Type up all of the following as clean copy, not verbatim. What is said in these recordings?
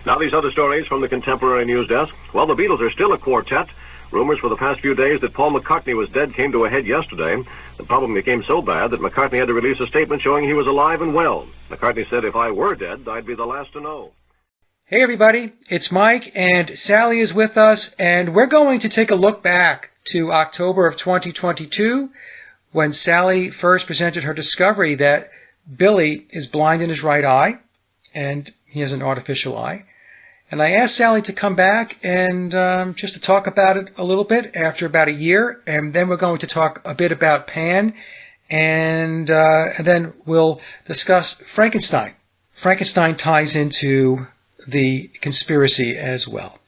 Now these other stories from the Contemporary News Desk. Well, the Beatles are still a quartet. Rumors for the past few days that Paul McCartney was dead came to a head yesterday. The problem became so bad that McCartney had to release a statement showing he was alive and well. McCartney said, "If I were dead, I'd be the last to know." Hey everybody, it's Mike, and Sallie is with us, and we're going to take a look back to October of 2022 when Sallie first presented her discovery that Billy is blind in his right eye, and he has an artificial eye. And I asked Sallie to come back and just to talk about it a little bit after about a year, and then we're going to talk a bit about Pan, and then we'll discuss Frankenstein. Frankenstein ties into the conspiracy as well.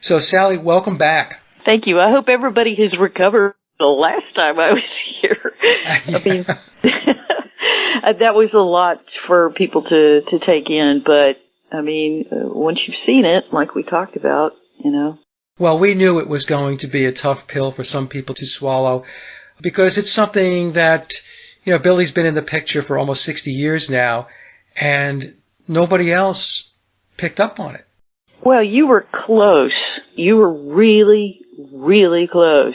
So, Sallie, welcome back. Thank you. I hope everybody has recovered the last time I was here. I mean, that was a lot for people to take in, but I mean, once you've seen it, like we talked about, Well, we knew it was going to be a tough pill for some people to swallow because it's something that, Billy's been in the picture for almost 60 years now, and nobody else picked up on it. Well, you were close. You were really, really close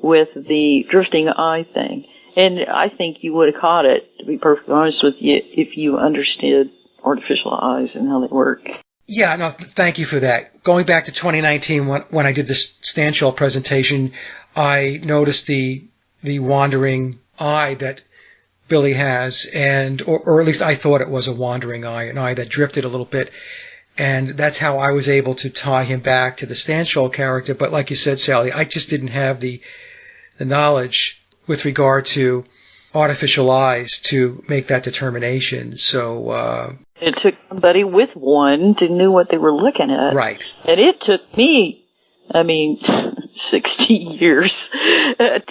with the drifting eye thing. And I think you would have caught it, to be perfectly honest with you, if you understood artificial eyes and how they work. Yeah, no, thank you for that. Going back to 2019, when I did this Stanshall presentation, I noticed the wandering eye that Billy has, or at least I thought it was a wandering eye, an eye that drifted a little bit. And that's how I was able to tie him back to the Stanshall character. But like you said, Sallie, I just didn't have the knowledge with regard to artificial eyes to make that determination. So it took somebody with one to know what they were looking at. Right. And it took me, 60 years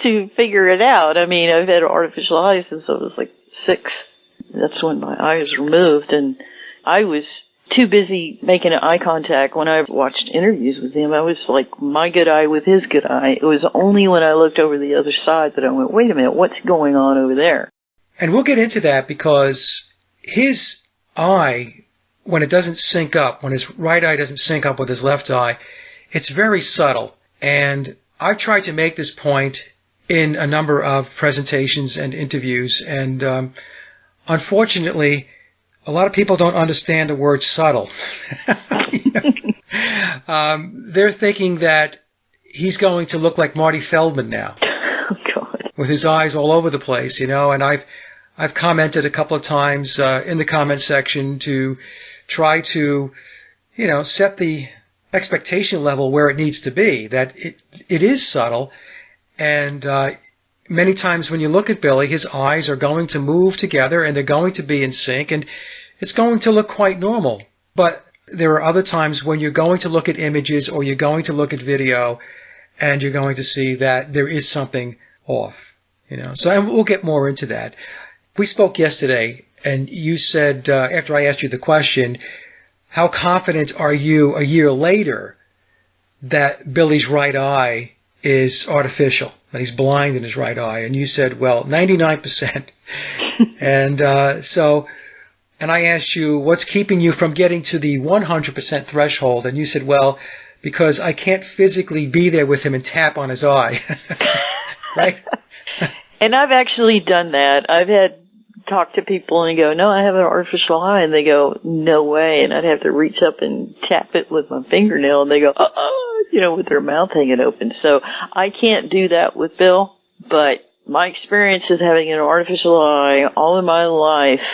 to figure it out. I mean, I've had artificial eyes since I was like 6. That's when my eyes were removed, and I was too busy making eye contact when I watched interviews with him. I was like my good eye with his good eye. It was only when I looked over the other side that I went, wait a minute, what's going on over there? And we'll get into that because his eye, when it doesn't sync up, when his right eye doesn't sync up with his left eye, it's very subtle. And I've tried to make this point in a number of presentations and interviews, and unfortunately, a lot of people don't understand the word subtle. They're thinking that he's going to look like Marty Feldman now. Oh, God. With his eyes all over the place, and I've commented a couple of times in the comment section to try to, set the expectation level where it needs to be, that it is subtle, and many times when you look at Billy, his eyes are going to move together and they're going to be in sync, and it's going to look quite normal. But there are other times when you're going to look at images or you're going to look at video and you're going to see that there is something off, So and we'll get more into that. We spoke yesterday, and you said, after I asked you the question, how confident are you a year later that Billy's right eye is artificial, that he's blind in his right eye? And you said, well, 99%. And I asked you, what's keeping you from getting to the 100% threshold? And you said, well, because I can't physically be there with him and tap on his eye. Right? And I've actually done that. I've had talk to people and go, no, I have an artificial eye. And they go, no way. And I'd have to reach up and tap it with my fingernail. And they go, with their mouth hanging open. So I can't do that with Bill. But my experience is having an artificial eye all in my life,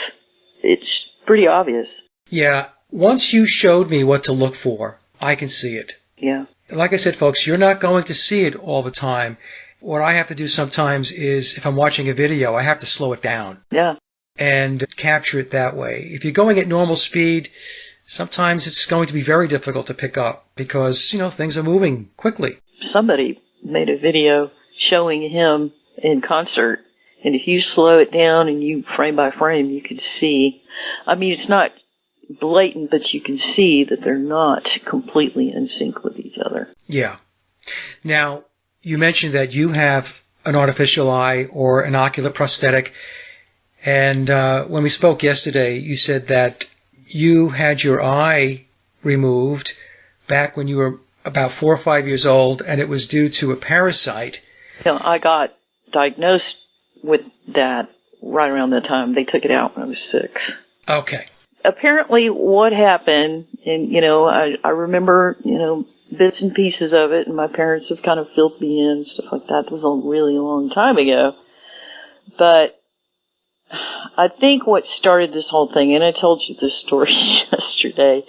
it's pretty obvious. Yeah. Once you showed me what to look for, I can see it. Yeah. Like I said, folks, you're not going to see it all the time. What I have to do sometimes is, if I'm watching a video, I have to slow it down. Yeah. And capture it that way. If you're going at normal speed, sometimes it's going to be very difficult to pick up because, things are moving quickly. Somebody made a video showing him in concert, and if you slow it down and you frame by frame, you can see. It's not blatant, but you can see that they're not completely in sync with each other. Yeah. Now, you mentioned that you have an artificial eye or an ocular prosthetic. And when we spoke yesterday, you said that you had your eye removed back when you were about 4 or 5 years old, and it was due to a parasite. I got diagnosed with that right around the time. They took it out when I was 6. Okay. Apparently what happened, and, I remember, bits and pieces of it, and my parents have kind of filled me in and stuff like that. It was a really long time ago. But I think what started this whole thing, and I told you this story yesterday,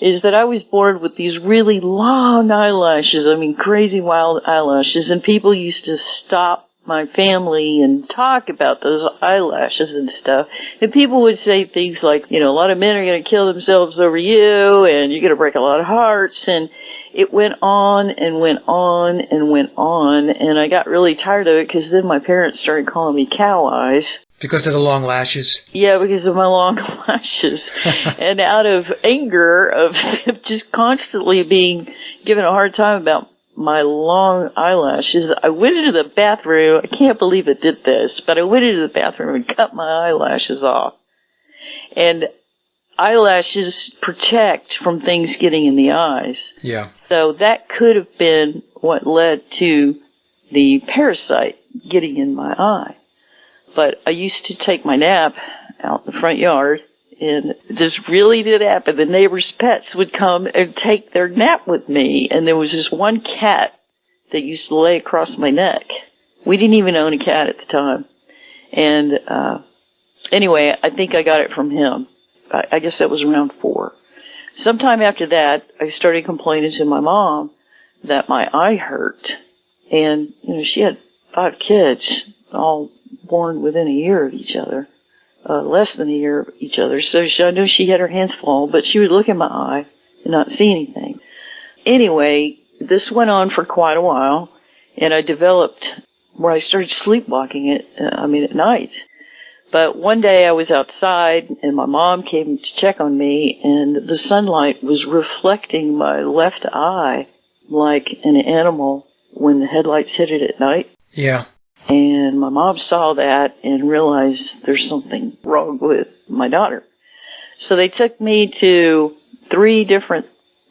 is that I was born with these really long eyelashes. I mean, crazy wild eyelashes. And people used to stop my family and talk about those eyelashes and stuff. And people would say things like, a lot of men are going to kill themselves over you, and you're going to break a lot of hearts. And it went on and went on and went on. And I got really tired of it because then my parents started calling me cow eyes. Because of the long lashes? Yeah, because of my long lashes. And out of anger of just constantly being given a hard time about my long eyelashes, I went into the bathroom. I can't believe I did this, but I went into the bathroom and cut my eyelashes off. And eyelashes protect from things getting in the eyes. Yeah. So that could have been what led to the parasite getting in my eye. But I used to take my nap out in the front yard, and this really did happen. The neighbors' pets would come and take their nap with me, and there was this one cat that used to lay across my neck. We didn't even own a cat at the time. And anyway, I think I got it from him. I guess that was around 4. Sometime after that, I started complaining to my mom that my eye hurt. And, she had 5 kids, all born within a year of each other, less than a year of each other. So I knew she had her hands full, but she would look in my eye and not see anything. Anyway, this went on for quite a while, and I developed where I started sleepwalking at night. But one day I was outside, and my mom came to check on me, and the sunlight was reflecting my left eye like an animal when the headlights hit it at night. Yeah. And my mom saw that and realized there's something wrong with my daughter. So they took me to 3 different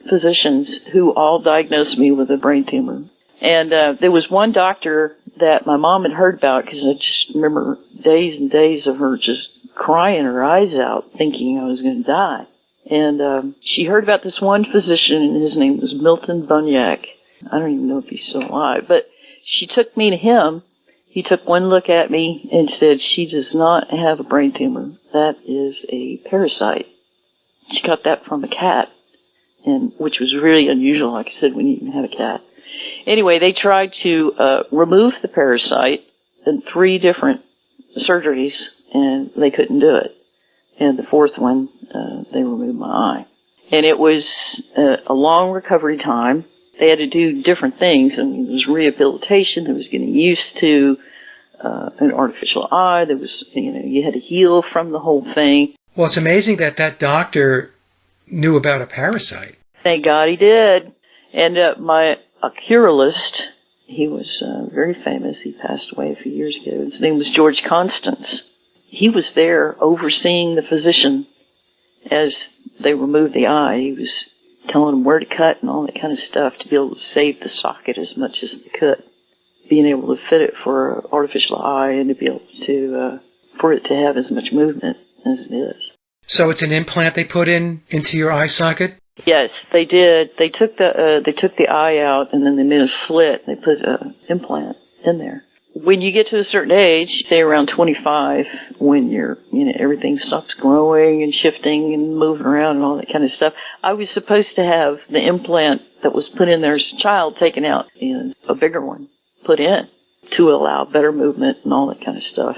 physicians who all diagnosed me with a brain tumor. And there was one doctor that my mom had heard about, because I just remember days and days of her just crying her eyes out, thinking I was going to die. And she heard about this one physician, and his name was Milton Bunyak. I don't even know if he's still alive, but she took me to him. He took one look at me and said, "She does not have a brain tumor. That is a parasite." She got that from a cat, and which was really unusual, like I said, when you even have a cat. Anyway, they tried to remove the parasite in 3 different surgeries, and they couldn't do it. And the 4th one, they removed my eye. And it was a long recovery time. They had to do different things. I mean, there was rehabilitation. There was getting used to an artificial eye. There was, you had to heal from the whole thing. Well, it's amazing that doctor knew about a parasite. Thank God he did. And my oculist, he was very famous. He passed away a few years ago. His name was George Constance. He was there overseeing the physician as they removed the eye. He was telling them where to cut and all that kind of stuff to be able to save the socket as much as they could. Being able to fit it for an artificial eye and to be able to, for it to have as much movement as it is. So it's an implant they put into your eye socket? Yes, they did. They took the eye out, and then they made a slit. They put an implant in there. When you get to a certain age, say around 25, when everything stops growing and shifting and moving around and all that kind of stuff, I was supposed to have the implant that was put in there as a child taken out and a bigger one put in to allow better movement and all that kind of stuff.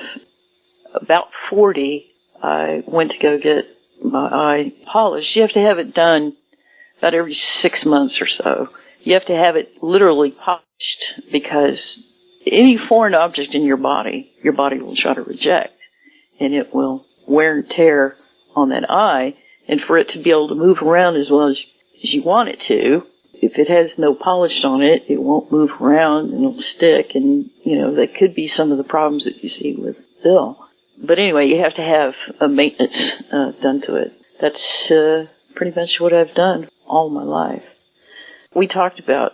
About 40, I went to go get my eye polished. You have to have it done about every 6 months or so. You have to have it literally polished, because any foreign object in your body will try to reject, and it will wear and tear on that eye. And for it to be able to move around as well as you want it to, if it has no polish on it, it won't move around and it'll stick. And, that could be some of the problems that you see with Bill. But anyway, you have to have a maintenance done to it. That's pretty much what I've done all my life. We talked about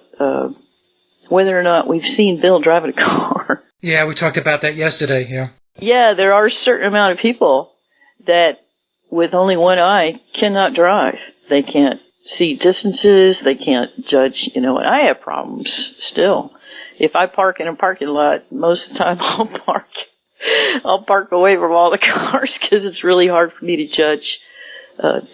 whether or not we've seen Bill driving a car. Yeah, we talked about that yesterday, yeah. Yeah, there are a certain amount of people that with only one eye cannot drive. They can't see distances, they can't judge, and I have problems still. If I park in a parking lot, most of the time I'll park away from all the cars because it's really hard for me to judge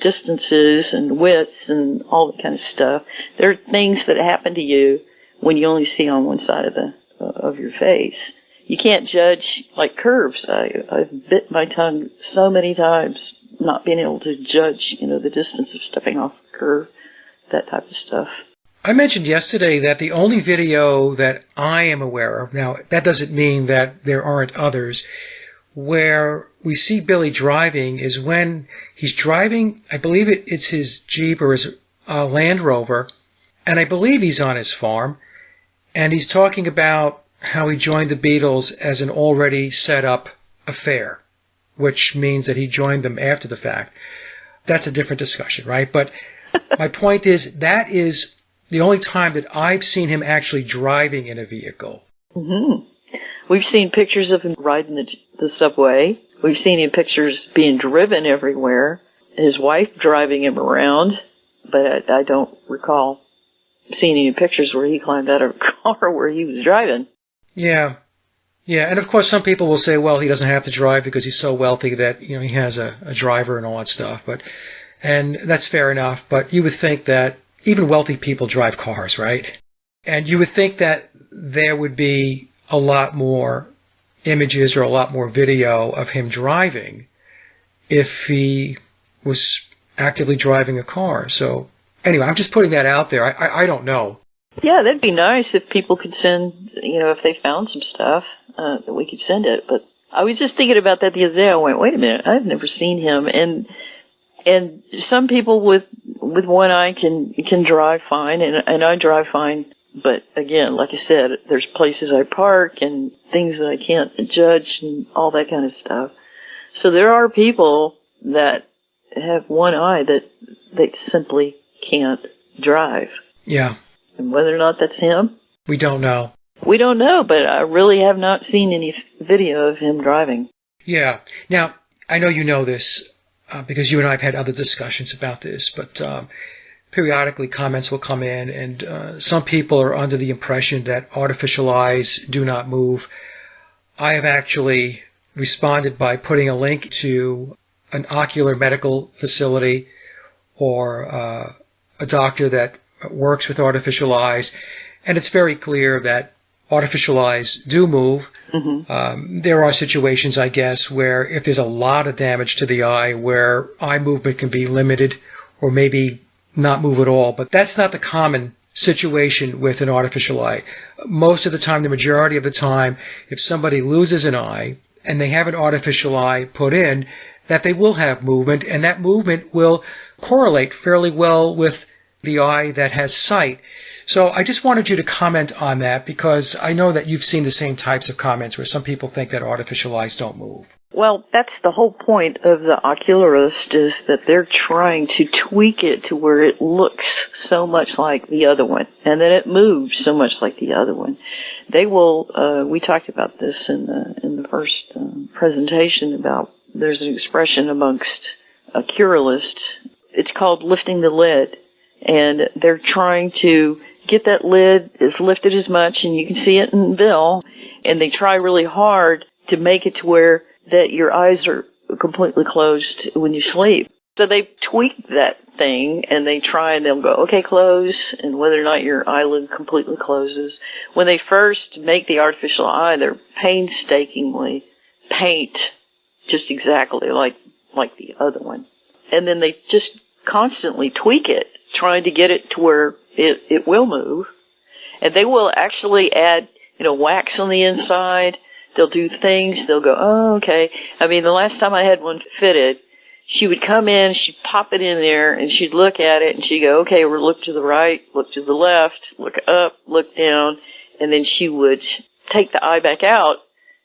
distances and widths and all that kind of stuff. There are things that happen to you when you only see on one side of your face. You can't judge like curves. I've bit my tongue so many times not being able to judge, the distance of stepping off a curve, that type of stuff. I mentioned yesterday that the only video that I am aware of, now that doesn't mean that there aren't others, where we see Billy driving is when he's driving, I believe it's his Jeep or his Land Rover, and I believe he's on his farm, and he's talking about how he joined the Beatles as an already set up affair, which means that he joined them after the fact. That's a different discussion, right? But my point is that is the only time that I've seen him actually driving in a vehicle. Mm-hmm. We've seen pictures of him riding the subway. We've seen him pictures being driven everywhere. His wife driving him around, but I don't recall seeing any pictures where he climbed out of a car where he was driving. Yeah. Yeah, and of course some people will say, well, he doesn't have to drive because he's so wealthy that, he has a driver and all that stuff. And that's fair enough, but you would think that even wealthy people drive cars, right? And you would think that there would be a lot more images or a lot more video of him driving if he was actively driving a car. So anyway, I'm just putting that out there. I don't know. Yeah, that'd be nice if people could send, if they found some stuff, that we could send it. But I was just thinking about that the other day. I went, wait a minute, I've never seen him. And some people with one eye can drive fine, and I drive fine. But again, like I said, there's places I park and things that I can't judge and all that kind of stuff. So there are people that have one eye that they simply can't drive. Yeah. And whether or not that's him, we don't know. We don't know, but I really have not seen any video of him driving. Yeah. Now, I know you know this because you and I have had other discussions about this, but periodically comments will come in, and some people are under the impression that artificial eyes do not move. I have actually responded by putting a link to an ocular medical facility or a doctor that works with artificial eyes, and it's very clear that artificial eyes do move. Mm-hmm. There are situations, I guess, where if there's a lot of damage to the eye, where eye movement can be limited or maybe not move at all. But that's not the common situation with an artificial eye. Most of the time, the majority of the time, if somebody loses an eye and they have an artificial eye put in, that they will have movement, and that movement will correlate fairly well with the eye that has sight. So I just wanted you to comment on that, because I know that you've seen the same types of comments where some people think that artificial eyes don't move. Well, that's the whole point of the ocularist, is that they're trying to tweak it to where it looks so much like the other one, and that it moves so much like the other one. They will, we talked about this in the first presentation about, there's an expression amongst ocularists, it's called lifting the lid. And they're trying to get that lid as lifted as much, and you can see it in Bill, and they try really hard to make it to where that your eyes are completely closed when you sleep. So they tweak that thing, and they try, and they'll go, okay, close, and whether or not your eyelid completely closes. When they first make the artificial eye, they're painstakingly paint just exactly like the other one. And then they just constantly tweak it, trying to get it to where it will move. And they will actually add, wax on the inside. They'll do things. They'll go, oh, okay. I mean, the last time I had one fitted, she would come in, she'd pop it in there, and she'd look at it, and she'd go, okay, we'll look to the right, look to the left, look up, look down, and then she would take the eye back out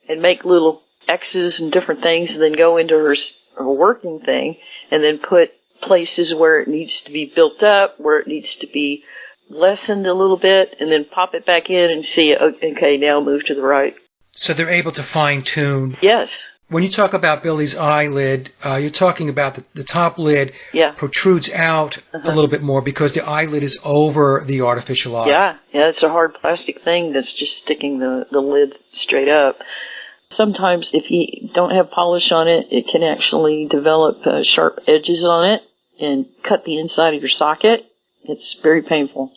and make little X's and different things, and then go into her working thing, and then put places where it needs to be built up, where it needs to be lessened a little bit, and then pop it back in and see, okay, now move to the right. So they're able to fine-tune. Yes. When you talk about Billy's eyelid, you're talking about the top lid protrudes out a little bit more because the eyelid is over the artificial eye. Yeah, it's a hard plastic thing that's just sticking the lid straight up. Sometimes if you don't have polish on it, it can actually develop sharp edges on it and cut the inside of your socket. It's very painful.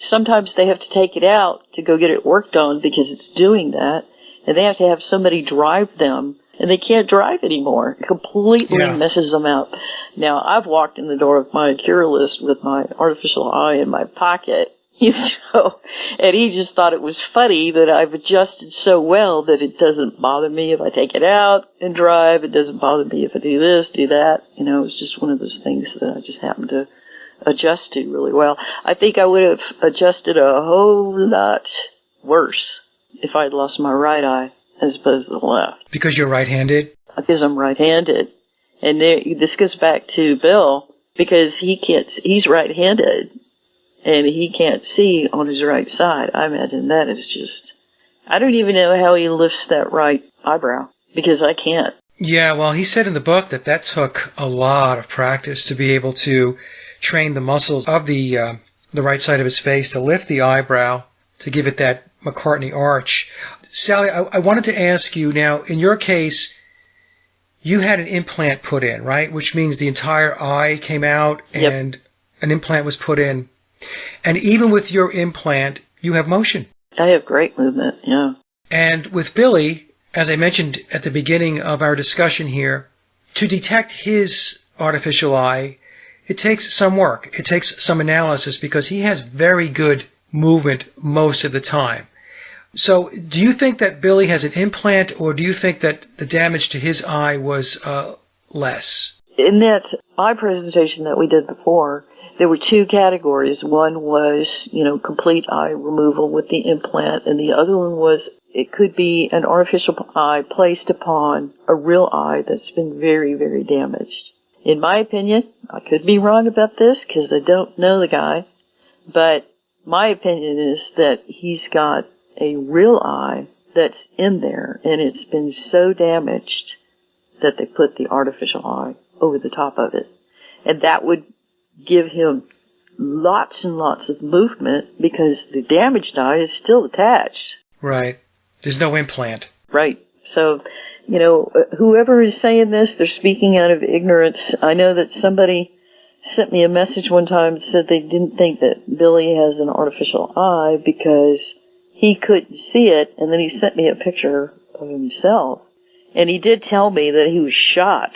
Sometimes they have to take it out to go get it worked on because it's doing that, and they have to have somebody drive them, and they can't drive anymore. It completely messes them up. Now, I've walked in the door of my oculist with my artificial eye in my pocket, and he just thought it was funny that I've adjusted so well that it doesn't bother me if I take it out and drive. It doesn't bother me if I do this, do that. It's just one of those things that I just happen to adjust to really well. I think I would have adjusted a whole lot worse if I'd lost my right eye as opposed to the left. Because you're right-handed? Because I'm right-handed. And this goes back to Bill, because he's right-handed, and he can't see on his right side. I imagine that is just, I don't even know how he lifts that right eyebrow, because I can't. Yeah, well, he said in the book that took a lot of practice to be able to train the muscles of the right side of his face to lift the eyebrow, to give it that McCartney arch. Sallie, I wanted to ask you now, in your case, you had an implant put in, right? Which means the entire eye came out and an implant was put in. And even with your implant, you have motion. I have great movement, yeah. And with Billy, as I mentioned at the beginning of our discussion here, to detect his artificial eye, it takes some work. It takes some analysis because he has very good movement most of the time. So do you think that Billy has an implant, or do you think that the damage to his eye was less? In that eye presentation that we did before, there were two categories. One was, complete eye removal with the implant, and the other one was it could be an artificial eye placed upon a real eye that's been very, very damaged. In my opinion, I could be wrong about this because I don't know the guy, but my opinion is that he's got a real eye that's in there, and it's been so damaged that they put the artificial eye over the top of it. And that would give him lots and lots of movement because the damaged eye is still attached. Right. There's no implant. Right. So, whoever is saying this, they're speaking out of ignorance. I know that somebody sent me a message one time that said they didn't think that Billy has an artificial eye because he couldn't see it, and then he sent me a picture of himself. And he did tell me that he was shot.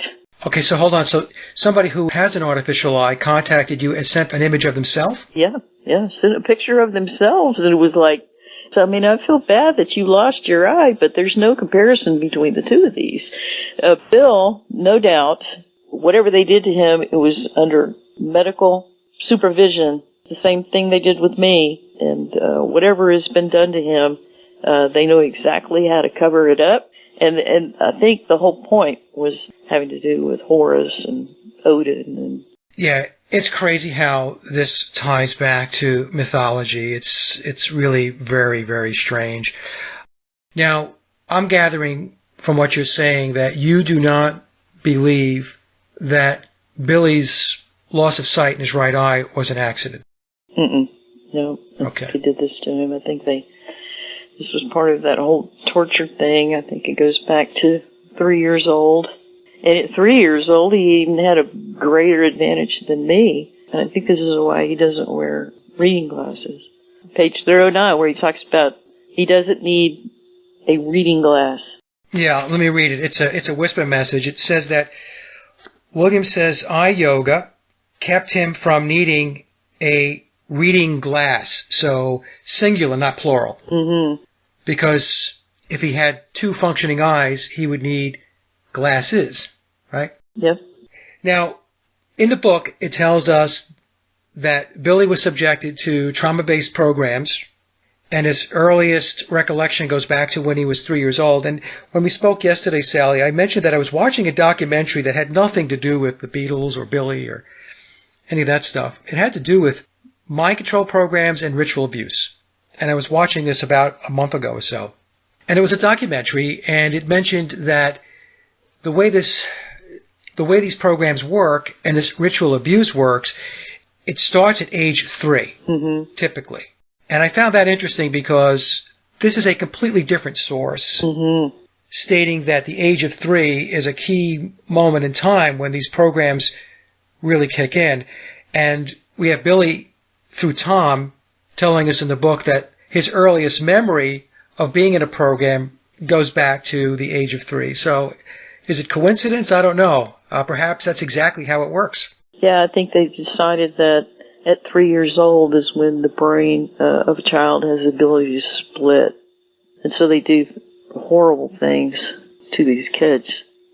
Okay, so hold on. So somebody who has an artificial eye contacted you and sent an image of themselves? Yeah, sent a picture of themselves, and it was like, I feel bad that you lost your eye, but there's no comparison between the two of these. Bill, no doubt, whatever they did to him, it was under medical supervision, the same thing they did with me, and whatever has been done to him, they know exactly how to cover it up, and I think the whole point was having to do with Horus and Odin. And yeah, it's crazy how this ties back to mythology. It's really very, very strange. Now, I'm gathering from what you're saying that you do not believe that Billy's loss of sight in his right eye was an accident. No. Okay. They did this to him. I think this was part of that whole torture thing. I think it goes back to 3 years old. And at 3 years old, he even had a greater advantage than me. And I think this is why he doesn't wear reading glasses. Page 309, where he talks about he doesn't need a reading glass. Yeah, let me read it. It's a whisper message. It says that William says eye yoga kept him from needing a reading glass, so singular, not plural. Mm-hmm. Because if he had two functioning eyes, he would need glasses, right? Yep. Now, in the book, it tells us that Billy was subjected to trauma-based programs, and his earliest recollection goes back to when he was 3 years old. And when we spoke yesterday, Sallie, I mentioned that I was watching a documentary that had nothing to do with the Beatles or Billy or any of that stuff. It had to do with mind control programs and ritual abuse. And I was watching this about a month ago or so. And it was a documentary, and it mentioned that the way these programs work and this ritual abuse works, it starts at age 3, typically. And I found that interesting because this is a completely different source, stating that the age of 3 is a key moment in time when these programs really kick in. And we have Billy, through Tom, telling us in the book that his earliest memory of being in a program goes back to the age of 3. So is it coincidence? I don't know. Perhaps that's exactly how it works. Yeah, I think they decided that at 3 years old is when the brain of a child has the ability to split. And so they do horrible things to these kids.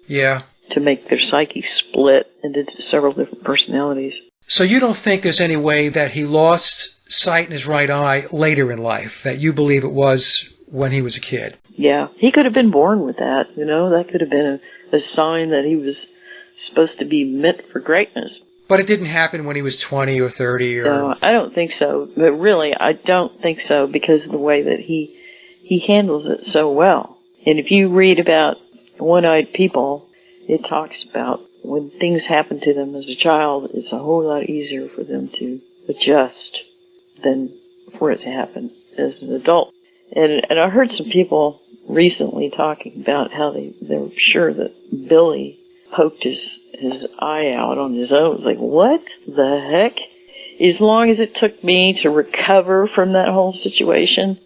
Yeah. To make their psyche split into several different personalities. So you don't think there's any way that he lost sight in his right eye later in life, that you believe it was when he was a kid? Yeah. He could have been born with that, you know. That could have been a sign that he was supposed to be meant for greatness. But it didn't happen when he was 20 or 30 or... No, I don't think so. But really, I don't think so because of the way that he handles it so well. And if you read about one-eyed people, it talks about when things happen to them as a child, it's a whole lot easier for them to adjust than for it to happen as an adult. And I heard some people recently talking about how they were sure that Billy poked his eye out on his own. It's like, what the heck? As long as it took me to recover from that whole situation,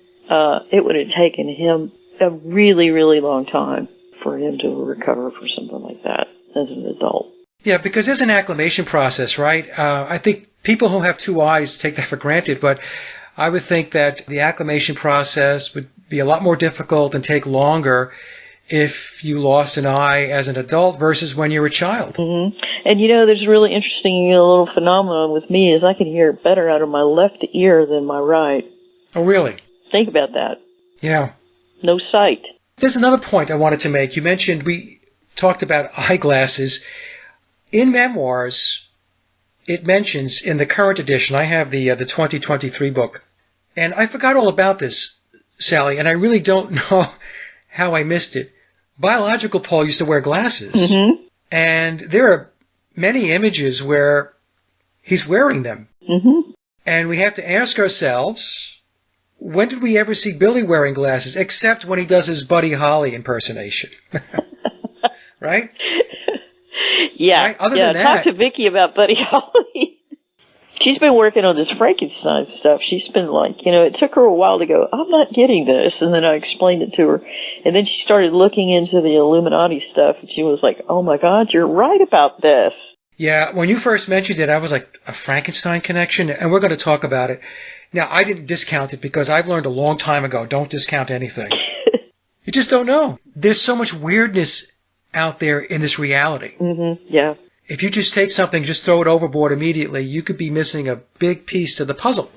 it would have taken him a really, really long time for him to recover from something like that as an adult. Yeah, because there's an acclimation process, right? I think people who have 2 eyes take that for granted, but I would think that the acclimation process would be a lot more difficult and take longer if you lost an eye as an adult versus when you're a child. Mm-hmm. And you know, there's a really interesting little phenomenon with me is I can hear better out of my left ear than my right. Oh, really? Think about that. Yeah. No sight. There's another point I wanted to make. You mentioned we talked about eyeglasses. In memoirs, it mentions in the current edition, I have the 2023 book, and I forgot all about this, Sally, and I really don't know how I missed it. Biological Paul used to wear glasses, and there are many images where he's wearing them. And we have to ask ourselves, when did we ever see Billy wearing glasses, except when he does his Buddy Holly impersonation? Right? Yeah. Right? Other than that, talk to Vicki about Buddy Holly. She's been working on this Frankenstein stuff. She's been like, you know, it took her a while to go, I'm not getting this. And then I explained it to her. And then she started looking into the Illuminati stuff. And she was like, oh, my God, you're right about this. Yeah, when you first mentioned it, I was like, a Frankenstein connection? And we're going to talk about it. Now, I didn't discount it because I've learned a long time ago, don't discount anything. You just don't know. There's so much weirdness out there in this reality. Yeah. If you just take something, just throw it overboard immediately, you could be missing a big piece to the puzzle.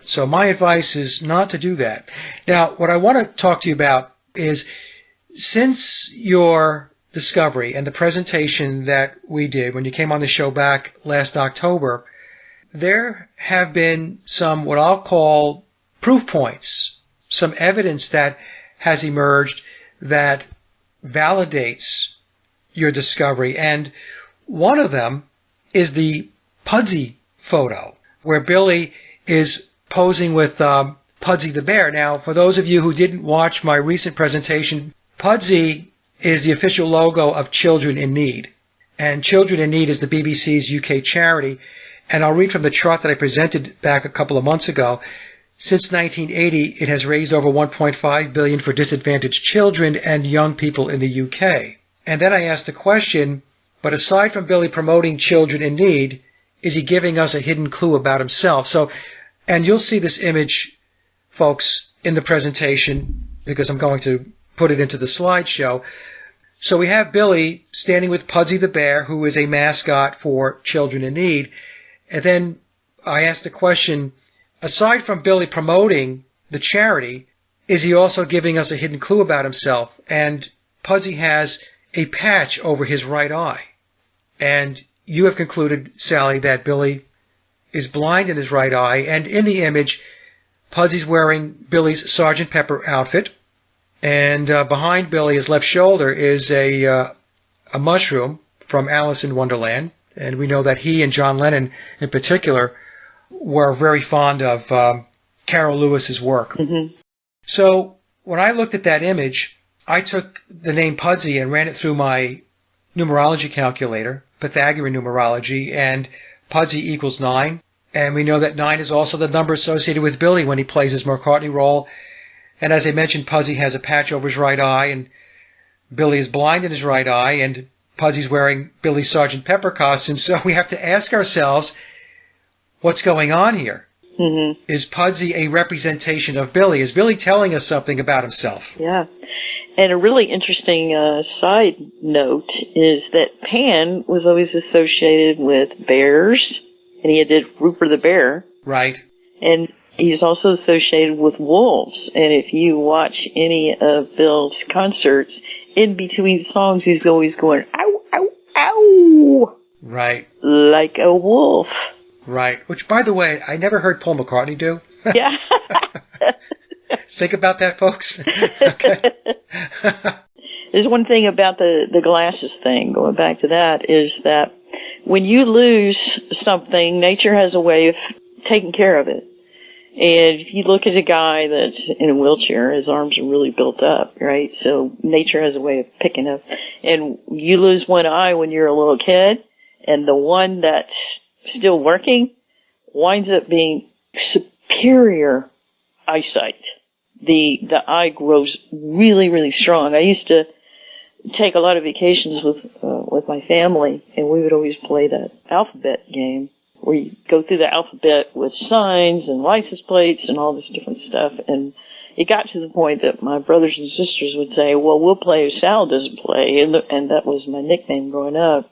So my advice is not to do that. Now, what I want to talk to you about is, since your discovery and the presentation that we did when you came on the show back last October, there have been some what I'll call proof points, some evidence that has emerged that validates your discovery. And one of them is the Pudsey photo, where Billy is posing with Pudsey the bear. Now, for those of you who didn't watch my recent presentation, Pudsey is the official logo of Children in Need. And Children in Need is the BBC's UK charity. And I'll read from the chart that I presented back a couple of months ago. Since 1980, it has raised over $1.5 billion for disadvantaged children and young people in the UK. And then I asked the question, but aside from Billy promoting Children in Need, is he giving us a hidden clue about himself? So, and you'll see this image, folks, in the presentation, because I'm going to put it into the slideshow. So we have Billy standing with Pudsey the bear, who is a mascot for Children in Need. And then I asked the question, aside from Billy promoting the charity, is he also giving us a hidden clue about himself? And Pudsey has a patch over his right eye. And you have concluded, Sally, that Billy is blind in his right eye, and in the image, Pudsy's wearing Billy's Sgt. Pepper outfit, and behind Billy, his left shoulder, is a mushroom from Alice in Wonderland, and we know that he and John Lennon, in particular, were very fond of Carol Lewis's work. Mm-hmm. So when I looked at that image, I took the name Pudsey and ran it through my numerology calculator, Pythagorean numerology, and Pudsey equals 9. And we know that 9 is also the number associated with Billy when he plays his McCartney role. And as I mentioned, Pudsey has a patch over his right eye, and Billy is blind in his right eye, and Pudsey's wearing Billy's Sgt. Pepper costume. So we have to ask ourselves, what's going on here? Mm-hmm. Is Pudsey a representation of Billy? Is Billy telling us something about himself? Yeah. And a really interesting side note is that Pan was always associated with bears, and he did Rupert the Bear. Right. And he's also associated with wolves. And if you watch any of Bill's concerts, in between songs, he's always going, ow, ow, ow. Right. Like a wolf. Right. Which, by the way, I never heard Paul McCartney do. Yeah. Think about that, folks. Okay. There's one thing about the glasses thing, going back to that, is that when you lose something, nature has a way of taking care of it. And if you look at a guy that's in a wheelchair, his arms are really built up, right? So nature has a way of picking up. And you lose one eye when you're a little kid, and the one that's still working winds up being superior eyesight. The eye grows really, really strong. I used to take a lot of vacations with my family, and we would always play that alphabet game where you go through the alphabet with signs and license plates and all this different stuff. And it got to the point that my brothers and sisters would say, well, we'll play if Sal doesn't play. And that was my nickname growing up.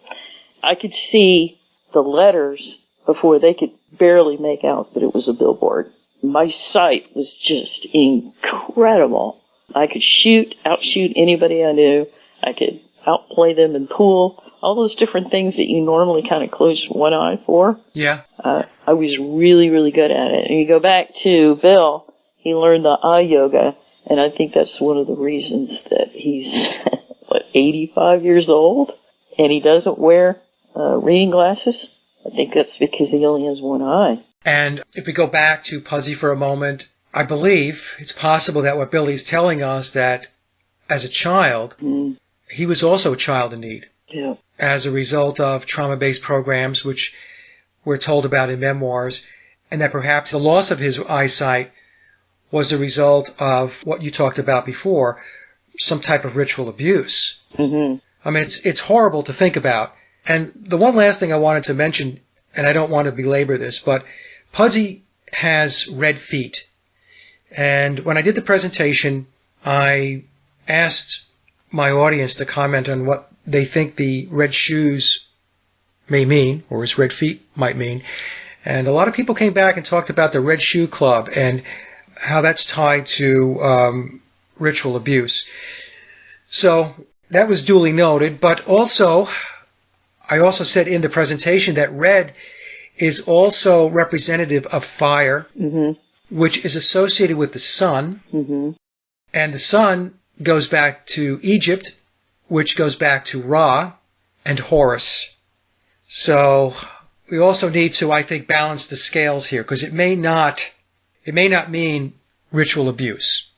I could see the letters before they could barely make out that it was a billboard. My sight was just incredible. I could outshoot anybody I knew. I could outplay them in pool. All those different things that you normally kind of close one eye for. Yeah. I was really, really good at it. And you go back to Bill, he learned the eye yoga, and I think that's one of the reasons that he's, 85 years old, and he doesn't wear reading glasses. I think that's because he only has one eye. And if we go back to Pudsey for a moment, I believe it's possible that what Billy's telling us that as a child, he was also a child in need. Yeah. As a result of trauma-based programs, which we're told about in memoirs, and that perhaps the loss of his eyesight was a result of what you talked about before, some type of ritual abuse. Mm-hmm. I mean, it's horrible to think about. And the one last thing I wanted to mention, and I don't want to belabor this, but Pudsey has red feet. And when I did the presentation, I asked my audience to comment on what they think the red shoes may mean, or his red feet might mean. And a lot of people came back and talked about the Red Shoe Club and how that's tied to ritual abuse. So that was duly noted, but also I also said in the presentation that red is also representative of fire, which is associated with the sun, and the sun goes back to Egypt, which goes back to Ra and Horus. So we also need to, I think, balance the scales here, because it may not mean ritual abuse.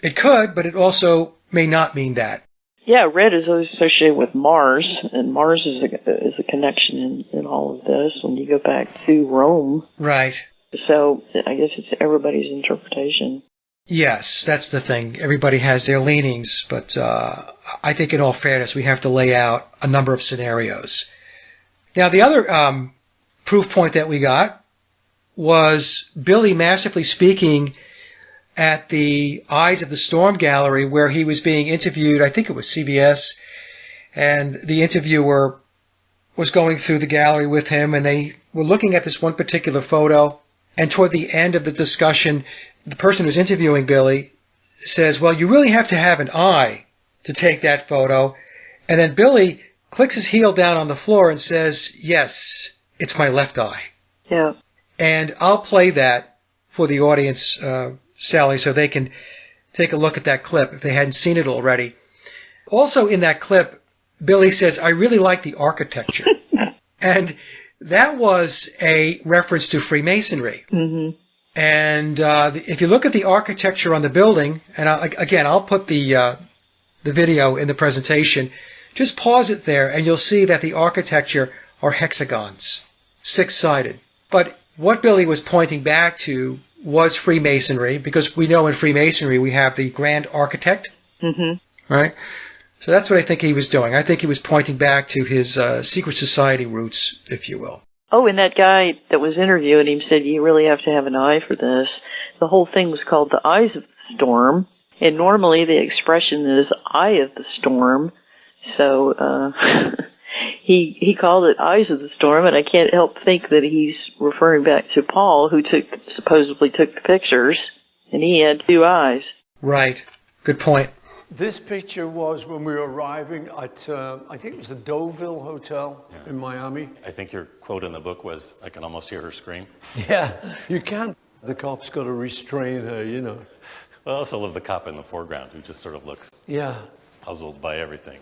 It could, but it also may not mean that. Yeah, red is always associated with Mars, and Mars is a connection in all of this when you go back to Rome. Right. So I guess it's everybody's interpretation. Yes, that's the thing. Everybody has their leanings, but I think in all fairness, we have to lay out a number of scenarios. Now, the other proof point that we got was Billy masterfully speaking at the Eyes of the Storm Gallery, where he was being interviewed. I think it was CBS, and the interviewer was going through the gallery with him, and they were looking at this one particular photo. And toward the end of the discussion, the person who's interviewing Billy says, well, you really have to have an eye to take that photo. And then Billy clicks his heel down on the floor and says, yes, it's my left eye. Yeah. And I'll play that for the audience, Sally, so they can take a look at that clip if they hadn't seen it already. Also in that clip, Billy says, I really like the architecture. And that was a reference to Freemasonry. Mm-hmm. And if you look at the architecture on the building, and I'll put the video in the presentation, just pause it there and you'll see that the architecture are hexagons, six-sided. But what Billy was pointing back to was Freemasonry, because we know in Freemasonry we have the Grand Architect, right? So that's what I think he was doing. I think he was pointing back to his secret society roots, if you will. Oh, and that guy that was interviewing him said, you really have to have an eye for this. The whole thing was called the Eyes of the Storm, and normally the expression is Eye of the Storm. So he called it Eyes of the Storm, and I can't help think that he's referring back to Paul, who supposedly took the pictures, and he had two eyes. Right. Good point. This picture was when we were arriving at, I think it was the Deauville Hotel in Miami. I think your quote in the book was, I can almost hear her scream. Yeah, you can. The cop's got to restrain her, you know. I also love the cop in the foreground who just sort of looks puzzled by everything.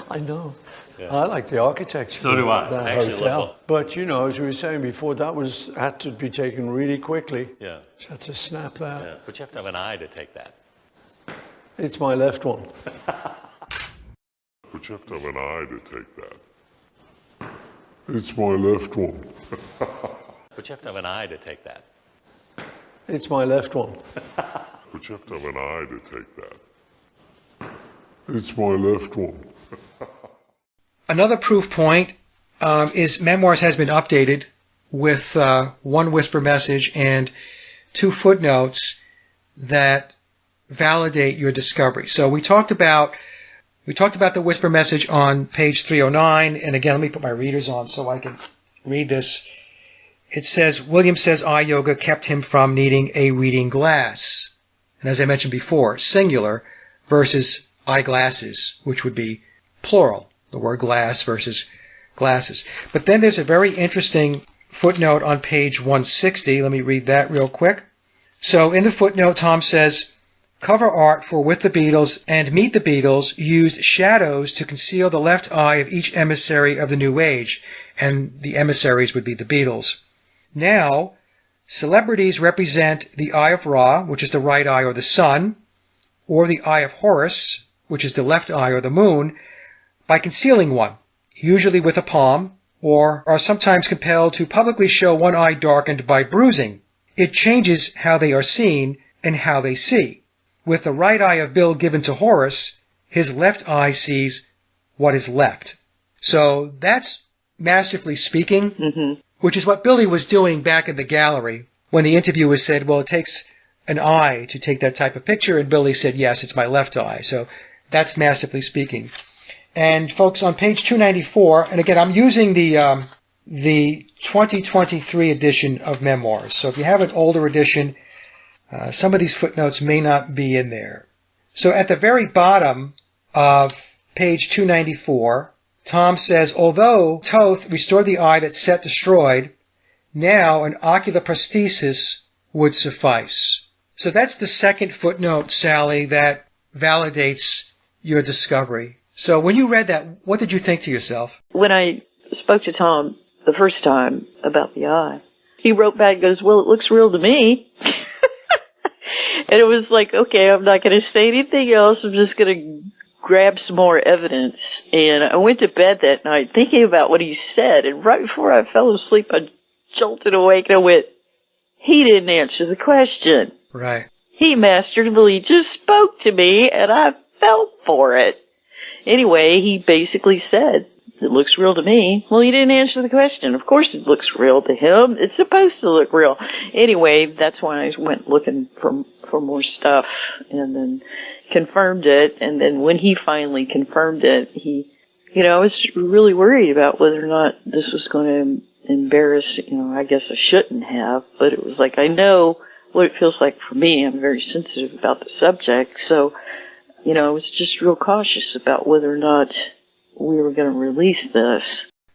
I know. Yeah. I like the architecture. So do I. That I actually hotel. love it. But, you know, as we were saying before, that had to be taken really quickly. Yeah. Just had to snap that. Yeah. But you have to have an eye to take that. It's my left one. But you have to have an eye to take that. It's my left one. But you have to have an eye to take that. It's my left one. But you have to have an eye to take that. It's my left one. Another proof point is Memoirs has been updated with one whisper message and two footnotes that validate your discovery. So we talked about the whisper message on page 309, and again, let me put my readers on so I can read this. It says, William says eye yoga kept him from needing a reading glass. And as I mentioned before, singular versus eyeglasses, which would be plural, the word glass versus glasses. But then there's a very interesting footnote on page 160. Let me read that real quick. So in the footnote, Tom says, cover art for With the Beatles and Meet the Beatles used shadows to conceal the left eye of each emissary of the New Age, and the emissaries would be the Beatles. Now, celebrities represent the Eye of Ra, which is the right eye or the sun, or the Eye of Horus, which is the left eye or the moon, by concealing one, usually with a palm, or are sometimes compelled to publicly show one eye darkened by bruising. It changes how they are seen and how they see. With the right eye of Bill given to Horus, his left eye sees what is left. So that's masterfully speaking, which is what Billy was doing back in the gallery when the interviewer said, well, it takes an eye to take that type of picture, and Billy said, yes, it's my left eye. So that's masterfully speaking. And folks, on page 294, and again, I'm using the 2023 edition of Memoirs. So if you have an older edition, some of these footnotes may not be in there. So at the very bottom of page 294, Tom says, although Thoth restored the eye that Set destroyed, now an ocular prosthesis would suffice. So that's the second footnote, Sally, that validates your discovery. So when you read that, what did you think to yourself? When I spoke to Tom the first time about the eye, he wrote back and goes, well, it looks real to me. And it was like, okay, I'm not going to say anything else. I'm just going to grab some more evidence. And I went to bed that night thinking about what he said. And right before I fell asleep, I jolted awake and I went, he didn't answer the question. Right. He masterfully just spoke to me and I fell for it. Anyway, he basically said, it looks real to me. Well, he didn't answer the question. Of course it looks real to him. It's supposed to look real. Anyway, that's why I went looking for more stuff and then confirmed it. And then when he finally confirmed it, I was really worried about whether or not this was going to embarrass, I guess I shouldn't have, but it was like, I know what it feels like for me. I'm very sensitive about the subject. So, I was just real cautious about whether or not, we were going to release this.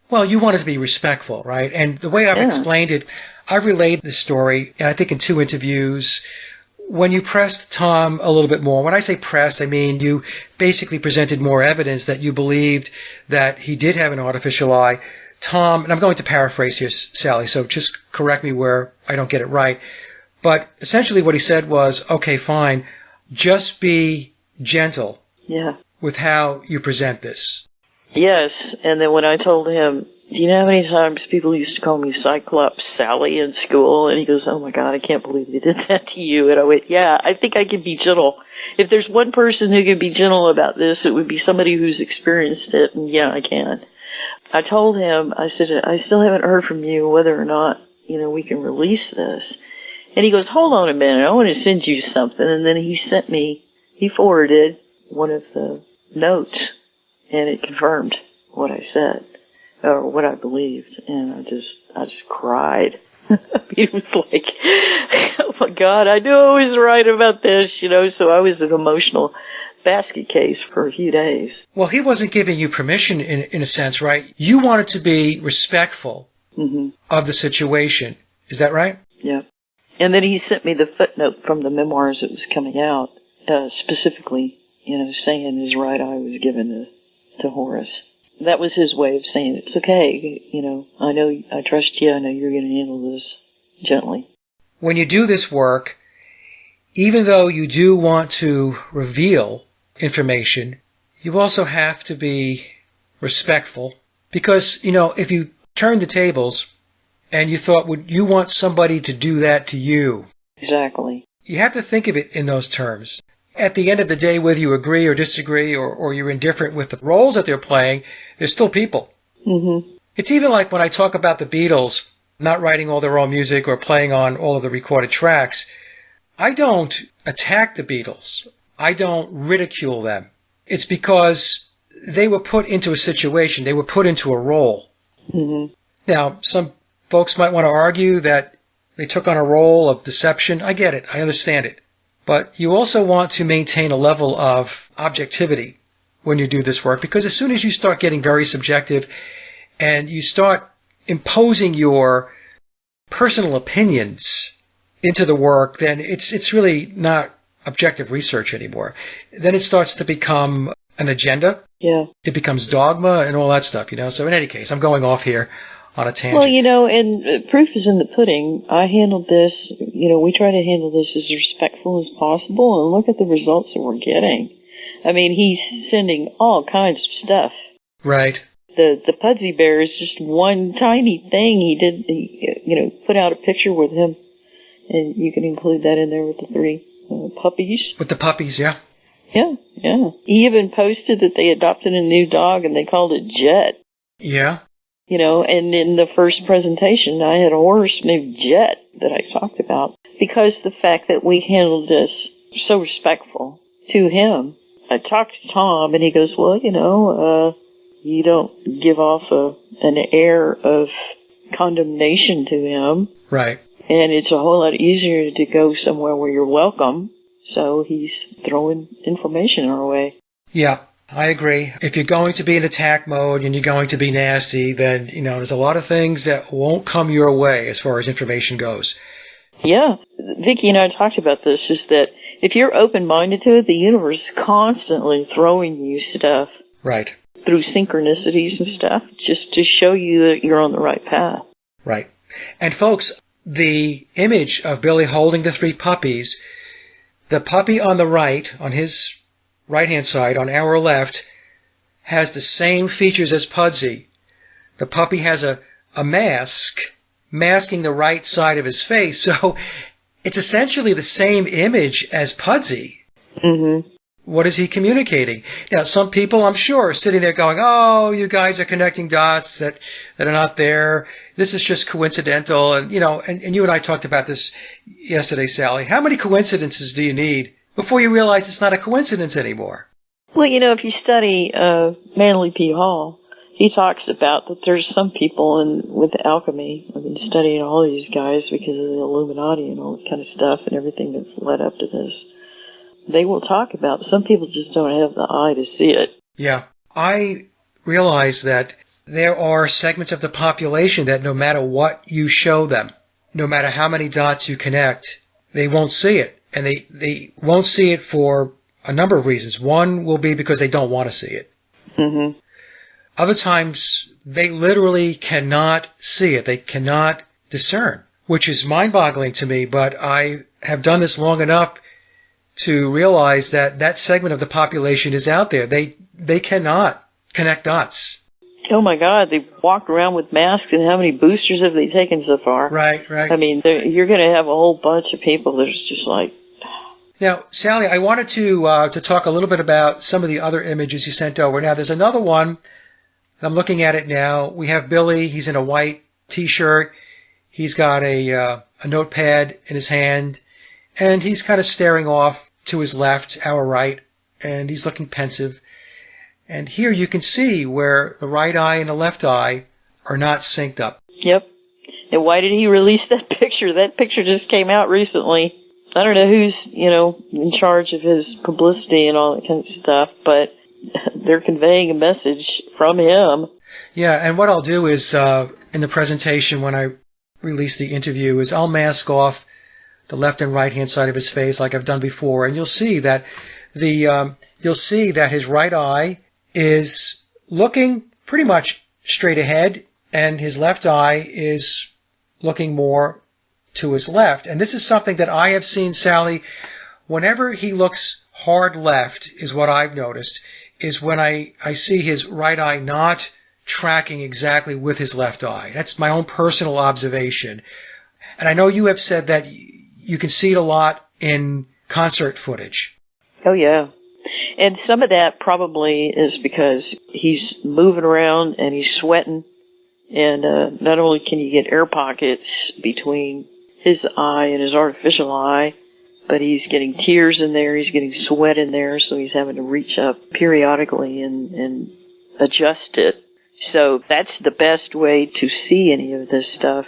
Well, you wanted to be respectful, right? And the way I've explained it, I've relayed the story, I think in 2 interviews. When you pressed Tom a little bit more, when I say pressed, I mean you basically presented more evidence that you believed that he did have an artificial eye. Tom, and I'm going to paraphrase here, Sally, so just correct me where I don't get it right. But essentially what he said was, okay, fine, just be gentle with how you present this. Yes, and then when I told him, do you know how many times people used to call me Cyclops Sally in school? And he goes, oh my God, I can't believe they did that to you. And I went, yeah, I think I can be gentle. If there's one person who can be gentle about this, it would be somebody who's experienced it, and yeah, I can. I told him, I said, I still haven't heard from you whether or not, we can release this. And he goes, hold on a minute, I want to send you something. And then he forwarded one of the notes, and it confirmed what I said, or what I believed. And I just cried. It was like, oh my God, I knew I was right about this, so I was an emotional basket case for a few days. Well, he wasn't giving you permission in a sense, right? You wanted to be respectful of the situation. Is that right? Yeah. And then he sent me the footnote from the memoirs that was coming out, specifically, saying his right eye was given to Horace. That was his way of saying, it's okay, I know, I trust you, I know you're going to handle this gently. When you do this work, even though you do want to reveal information, you also have to be respectful. Because, if you turn the tables and you thought, would you want somebody to do that to you? Exactly. You have to think of it in those terms. At the end of the day, whether you agree or disagree or you're indifferent with the roles that they're playing, they're still people. Mm-hmm. It's even like when I talk about the Beatles not writing all their own music or playing on all of the recorded tracks, I don't attack the Beatles. I don't ridicule them. It's because they were put into a situation. They were put into a role. Mm-hmm. Now, some folks might want to argue that they took on a role of deception. I get it. I understand it. But you also want to maintain a level of objectivity when you do this work, because as soon as you start getting very subjective and you start imposing your personal opinions into the work, then it's really not objective research anymore. Then it starts to become an agenda. Yeah. It becomes dogma and all that stuff, So in any case, I'm going off here on a tangent. Well, and proof is in the pudding. I handled this, we try to handle this as respectful as possible, and look at the results that we're getting. I mean, he's sending all kinds of stuff. Right. The Pudsey Bear is just one tiny thing he did. He, put out a picture with him, and you can include that in there with the 3 puppies. With the puppies, yeah. Yeah, yeah. He even posted that they adopted a new dog, and they called it Jet. Yeah. And in the first presentation, I had a horse named Jet that I talked about, because the fact that we handled this so respectful to him. I talked to Tom, and he goes, well, you don't give off an air of condemnation to him. Right. And it's a whole lot easier to go somewhere where you're welcome. So he's throwing information our way. Yeah, I agree. If you're going to be in attack mode and you're going to be nasty, then, there's a lot of things that won't come your way as far as information goes. Yeah. Vicki and I talked about this, is that if you're open-minded to it, the universe is constantly throwing you stuff. Right. Through synchronicities and stuff, just to show you that you're on the right path. Right. And folks, the image of Billy holding the 3 puppies, the puppy on the right, on his right-hand side, on our left, has the same features as Pudsey. The puppy has a mask masking the right side of his face, so it's essentially the same image as Pudsey. Mm-hmm. What is he communicating? Now, some people, I'm sure, are sitting there going, oh, you guys are connecting dots that are not there. This is just coincidental. And, and you and I talked about this yesterday, Sally. How many coincidences do you need before you realize it's not a coincidence anymore? Well, if you study Manly P. Hall, he talks about that there's some people with alchemy. I've been studying all these guys because of the Illuminati and all that kind of stuff and everything that's led up to this. They will talk about, some people just don't have the eye to see it. Yeah. I realize that there are segments of the population that no matter what you show them, no matter how many dots you connect, they won't see it. And they won't see it for a number of reasons. One will be because they don't want to see it. Mm-hmm. Other times, they literally cannot see it. They cannot discern, which is mind-boggling to me, but I have done this long enough to realize that that segment of the population is out there. They cannot connect dots. Oh my God, they've walked around with masks, and how many boosters have they taken so far? Right. I mean, you're going to have a whole bunch of people that are just like... Now, Sallie, I wanted to talk a little bit about some of the other images you sent over. Now, there's another one, and I'm looking at it now. We have Billy. He's in a white T-shirt. He's got a notepad in his hand, and he's kind of staring off to his left, our right, and he's looking pensive. And here you can see where the right eye and the left eye are not synced up. Yep. And why did he release that picture? That picture just came out recently. I don't know who's, in charge of his publicity and all that kind of stuff, but they're conveying a message from him. Yeah, and what I'll do is, in the presentation when I release the interview, is I'll mask off the left and right hand side of his face like I've done before, and you'll see that his right eye is looking pretty much straight ahead, and his left eye is looking more to his left. And this is something that I have seen, Sallie, whenever he looks hard left, is what I've noticed, is when I see his right eye not tracking exactly with his left eye. That's my own personal observation. And I know you have said that you can see it a lot in concert footage. Oh, yeah. And some of that probably is because he's moving around and he's sweating. And not only can you get air pockets between his eye and his artificial eye, but he's getting tears in there, he's getting sweat in there, so he's having to reach up periodically and adjust it. So that's the best way to see any of this stuff,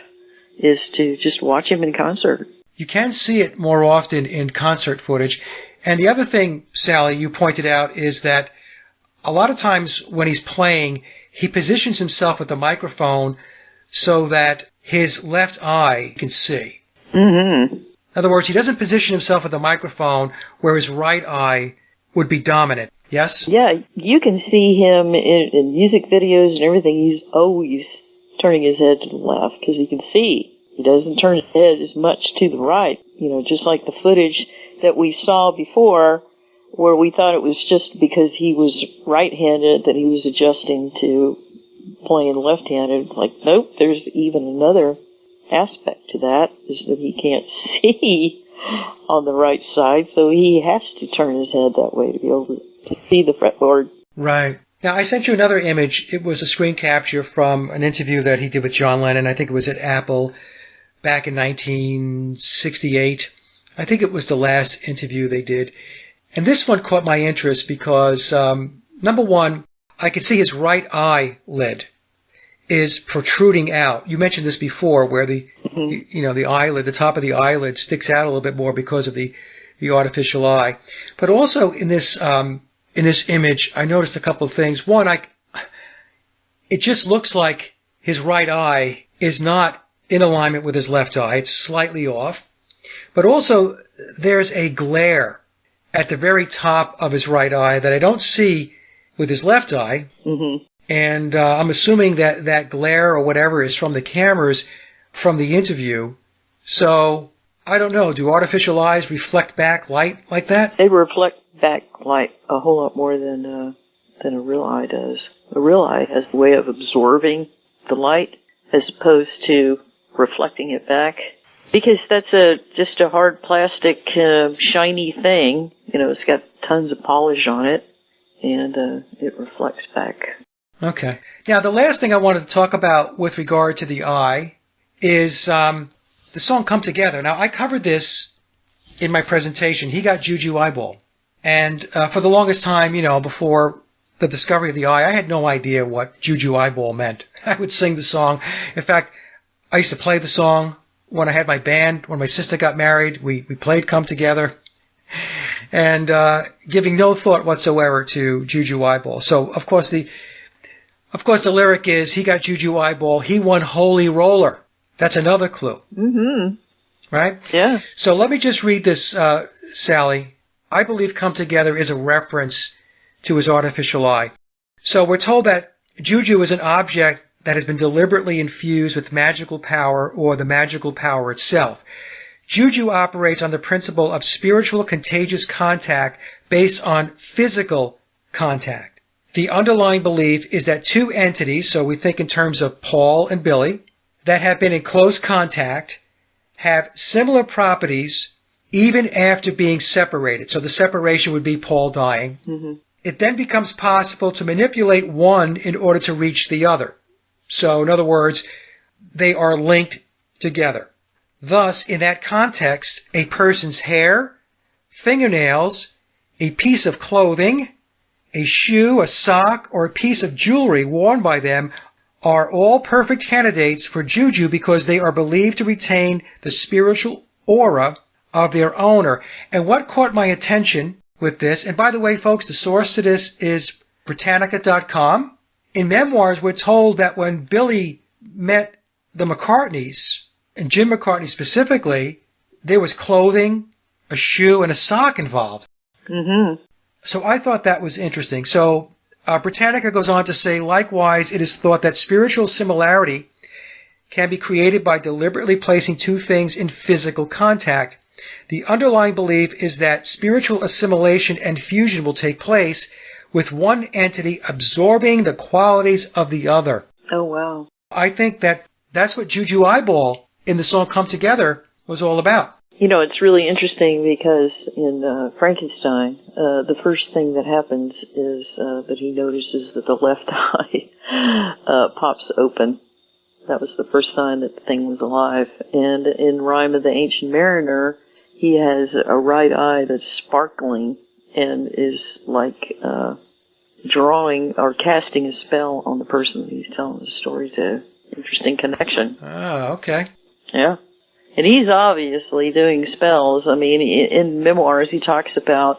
is to just watch him in concert. You can see it more often in concert footage. And the other thing, Sallie, you pointed out is that a lot of times when he's playing, he positions himself with the microphone so that his left eye can see. Mm-hmm. In other words, he doesn't position himself with the microphone where his right eye would be dominant. Yes? Yeah, you can see him in music videos and everything. He's always turning his head to the left because he can see. He doesn't turn his head as much to the right, just like the footage that we saw before, where we thought it was just because he was right-handed that he was adjusting to playing left-handed. Like, nope, there's even another aspect to that, is that he can't see on the right side, so he has to turn his head that way to be able to see the fretboard. Right. Now, I sent you another image. It was a screen capture from an interview that he did with John Lennon. I think it was at Apple back in 1968. I think it was the last interview they did. And this one caught my interest because, number one, I could see his right eyelid is protruding out. You mentioned this before, where the eyelid, the top of the eyelid sticks out a little bit more because of the artificial eye. But also in this image, I noticed a couple of things. One, it just looks like his right eye is not in alignment with his left eye. It's slightly off. But also, there's a glare at the very top of his right eye that I don't see with his left eye. Mm-hmm. And I'm assuming that glare or whatever is from the cameras from the interview. So, I don't know. Do artificial eyes reflect back light like that? They reflect back light a whole lot more than a real eye does. A real eye has a way of absorbing the light as opposed to reflecting it back. Because that's just a hard plastic, shiny thing. It's got tons of polish on it, and it reflects back. Okay. Now, the last thing I wanted to talk about with regard to the eye is the song Come Together. Now, I covered this in my presentation. He got Juju eyeball. And for the longest time, before the discovery of the eye, I had no idea what Juju eyeball meant. I would sing the song. In fact, I used to play the song when I had my band. When my sister got married, we played Come Together, and giving no thought whatsoever to Juju eyeball. So, of course, the Of course, the lyric is, he got juju eyeball, he won holy roller. That's another clue. Mm-hmm. Right? Yeah. So let me just read this, Sally. I believe come together is a reference to his artificial eye. So we're told that juju is an object that has been deliberately infused with magical power or the magical power itself. Juju operates on the principle of spiritual contagious contact based on physical contact. The underlying belief is that two entities, so we think in terms of Paul and Billy, that have been in close contact have similar properties even after being separated. So the separation would be Paul dying. Mm-hmm. It then becomes possible to manipulate one in order to reach the other. So in other words, they are linked together. Thus, in that context, a person's hair, fingernails, a piece of clothing, a shoe, a sock, or a piece of jewelry worn by them are all perfect candidates for juju because they are believed to retain the spiritual aura of their owner. And what caught my attention with this, and by the way, folks, the source to this is Britannica.com. In memoirs, we're told that when Billy met the McCartneys, and Jim McCartney specifically, there was clothing, a shoe, and a sock involved. Mm-hmm. So I thought that was interesting. So Britannica goes on to say, likewise, it is thought that spiritual similarity can be created by deliberately placing two things in physical contact. The underlying belief is that spiritual assimilation and fusion will take place with one entity absorbing the qualities of the other. Oh, wow. I think that that's what Juju Eyeball in the song Come Together was all about. You know, it's really interesting because in Frankenstein, the first thing that happens is that he notices that the left eye pops open. That was the first sign that the thing was alive. And in Rime of the Ancient Mariner, he has a right eye that's sparkling and is like drawing or casting a spell on the person that he's telling the story to. Interesting connection. Oh, okay. Yeah. And he's obviously doing spells. I mean, in memoirs, he talks about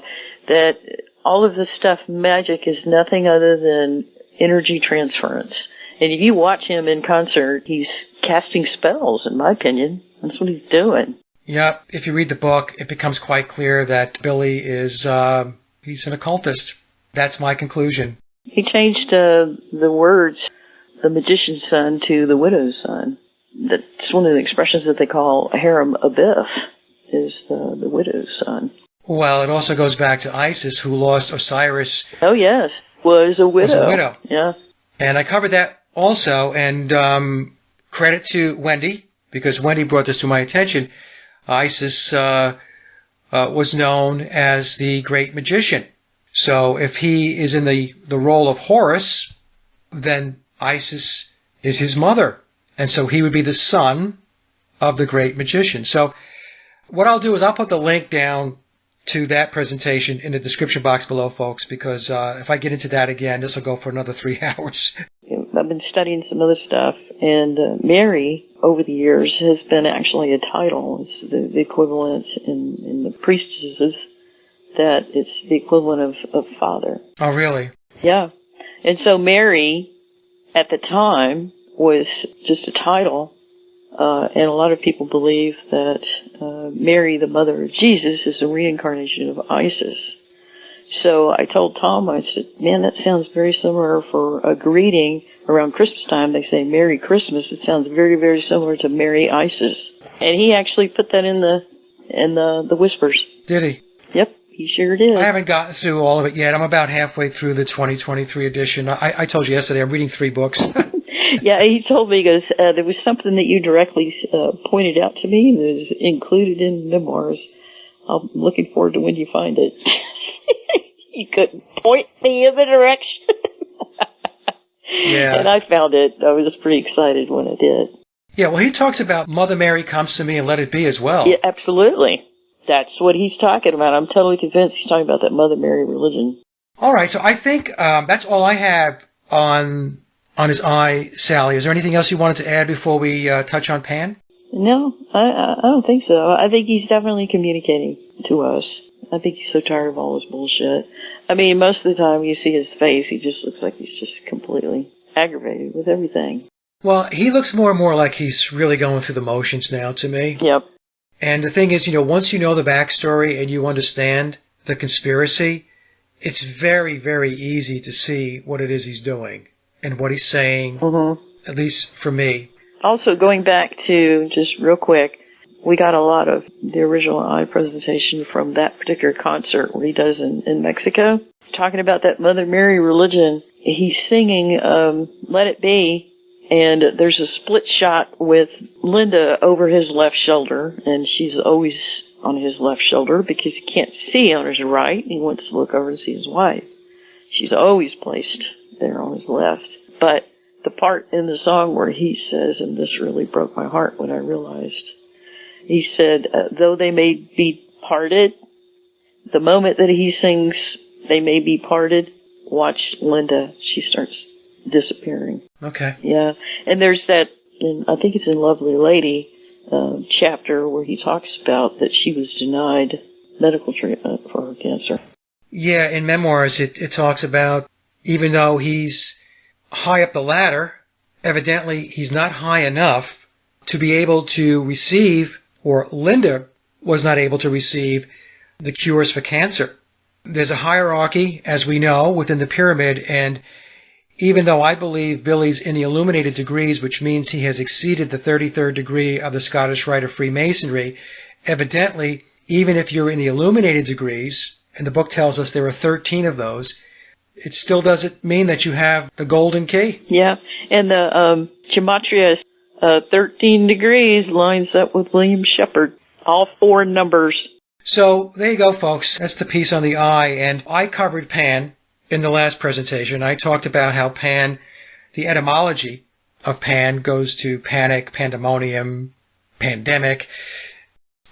that all of this stuff, magic, is nothing other than energy transference. And if you watch him in concert, he's casting spells, in my opinion. That's what he's doing. Yeah, if you read the book, it becomes quite clear that Billy is, he's an occultist. That's my conclusion. He changed the words, the magician's son, to the widow's son. That's one of the expressions that they call harem abif, is the widow's son. Well, it also goes back to Isis, who lost Osiris. Oh, yes, was a widow. Yeah. And I covered that also, and credit to Wendy, because Wendy brought this to my attention. Isis was known as the great magician. So if he is in the role of Horus, then Isis is his mother. And so he would be the son of the great magician. So what I'll do is I'll put the link down to that presentation in the description box below, folks, because if I get into that again, this will go for another 3 hours. I've been studying some other stuff, and Mary, over the years, has been actually a title. It's the equivalent in the priestesses, that it's the equivalent of father. Oh, really? Yeah. And so Mary, at the time, was just a title, and a lot of people believe that Mary, the mother of Jesus, is a reincarnation of Isis. So I told Tom, I said, man, that sounds very similar for a greeting around Christmas time. They say Merry Christmas. It sounds very, very similar to Merry Isis. And he actually put that in the whispers. Did he? Yep, he sure did. I haven't gotten through all of it yet. I'm about halfway through the 2023 edition. I told you yesterday I'm reading 3 books. Yeah, he told me, he goes, there was something that you directly pointed out to me that is included in memoirs. I'm looking forward to when you find it. He couldn't point me in the direction. Yeah. And I found it. I was pretty excited when I did. Yeah, well, he talks about Mother Mary comes to me and let it be as well. Yeah, absolutely. That's what he's talking about. I'm totally convinced he's talking about that Mother Mary religion. All right, so I think that's all I have on his eye, Sally. Is there anything else you wanted to add before we touch on Pan? No, I don't think so. I think he's definitely communicating to us. I think he's so tired of all this bullshit. I mean, most of the time you see his face, he just looks like he's just completely aggravated with everything. Well, he looks more and more like he's really going through the motions now to me. Yep. And the thing is, once you know the backstory and you understand the conspiracy, it's very, very easy to see what it is he's doing and what he's saying, at least for me. Also, going back to, just real quick, we got a lot of the original I presentation from that particular concert where he does in Mexico. Talking about that Mother Mary religion, he's singing Let It Be, and there's a split shot with Linda over his left shoulder, and she's always on his left shoulder because he can't see on his right. He wants to look over and see his wife. She's always placed there on his left. But the part in the song where he says, and this really broke my heart when I realized, he said, though they may be parted, the moment that he sings, they may be parted, watch Linda. She starts disappearing. Okay. Yeah. And there's that, I think it's in Lovely Lady, chapter where he talks about that she was denied medical treatment for her cancer. Yeah, in Memoirs, it talks about even though he's high up the ladder, evidently he's not high enough to be able to receive, or Linda was not able to receive, the cures for cancer. There's a hierarchy, as we know, within the pyramid, and even though I believe Billy's in the illuminated degrees, which means he has exceeded the 33rd degree of the Scottish Rite of Freemasonry, evidently, even if you're in the illuminated degrees, and the book tells us there are 13 of those, it still doesn't mean that you have the golden key. Yeah, and the gematria 13 degrees lines up with William Shepard, all four numbers. So there you go, folks. That's the piece on the eye, and I covered Pan in the last presentation. I talked about how Pan, the etymology of Pan goes to panic, pandemonium, pandemic,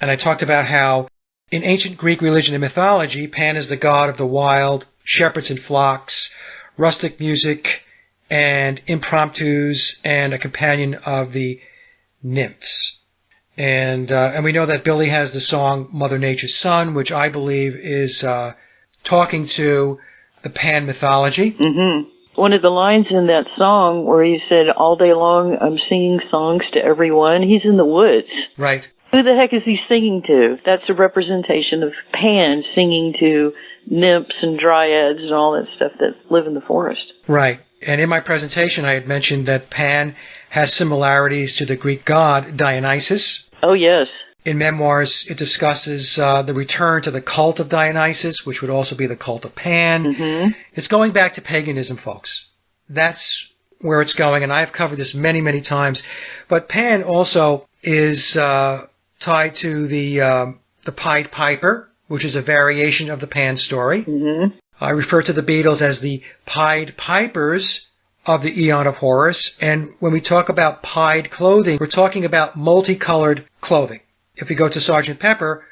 and I talked about how in ancient Greek religion and mythology, Pan is the god of the wild, shepherds and flocks, rustic music, and impromptus, and a companion of the nymphs. And we know that Billy has the song Mother Nature's Son, which I believe is talking to the Pan mythology. Mm-hmm. One of the lines in that song where he said, all day long I'm singing songs to everyone, he's in the woods. Right. Who the heck is he singing to? That's a representation of Pan singing to nymphs and dryads and all that stuff that live in the forest. Right. And in my presentation, I had mentioned that Pan has similarities to the Greek god Dionysus. Oh, yes. In Memoirs, it discusses the return to the cult of Dionysus, which would also be the cult of Pan. Mm-hmm. It's going back to paganism, folks. That's where it's going, and I've covered this many, many times. But Pan also is tied to the Pied Piper, which is a variation of the Pan story. Mm-hmm. I refer to the Beatles as the Pied Pipers of the Eon of Horus. And when we talk about pied clothing, we're talking about multicolored clothing. If we go to Sgt. Pepper,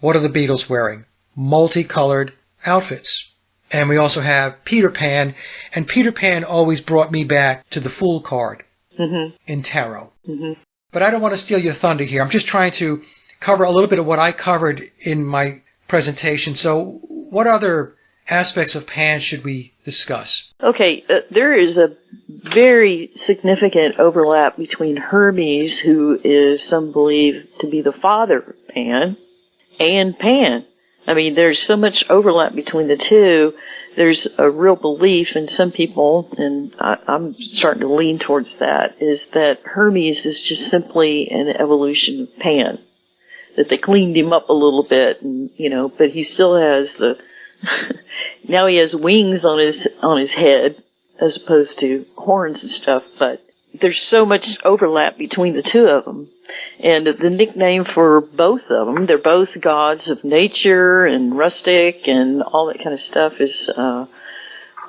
what are the Beatles wearing? Multicolored outfits. And we also have Peter Pan. And Peter Pan always brought me back to the Fool card in tarot. Mm-hmm. But I don't want to steal your thunder here. I'm just trying to cover a little bit of what I covered in my presentation. So what other aspects of Pan should we discuss? Okay, there is a very significant overlap between Hermes, who is some believe to be the father of Pan, and Pan. I mean, there's so much overlap between the two. There's a real belief in some people, and I'm starting to lean towards that, is that Hermes is just simply an evolution of Pan. That they cleaned him up a little bit, and but he still has the now he has wings on his head as opposed to horns and stuff. But there's so much overlap between the two of them, and the nickname for both of them, they're both gods of nature and rustic and all that kind of stuff, is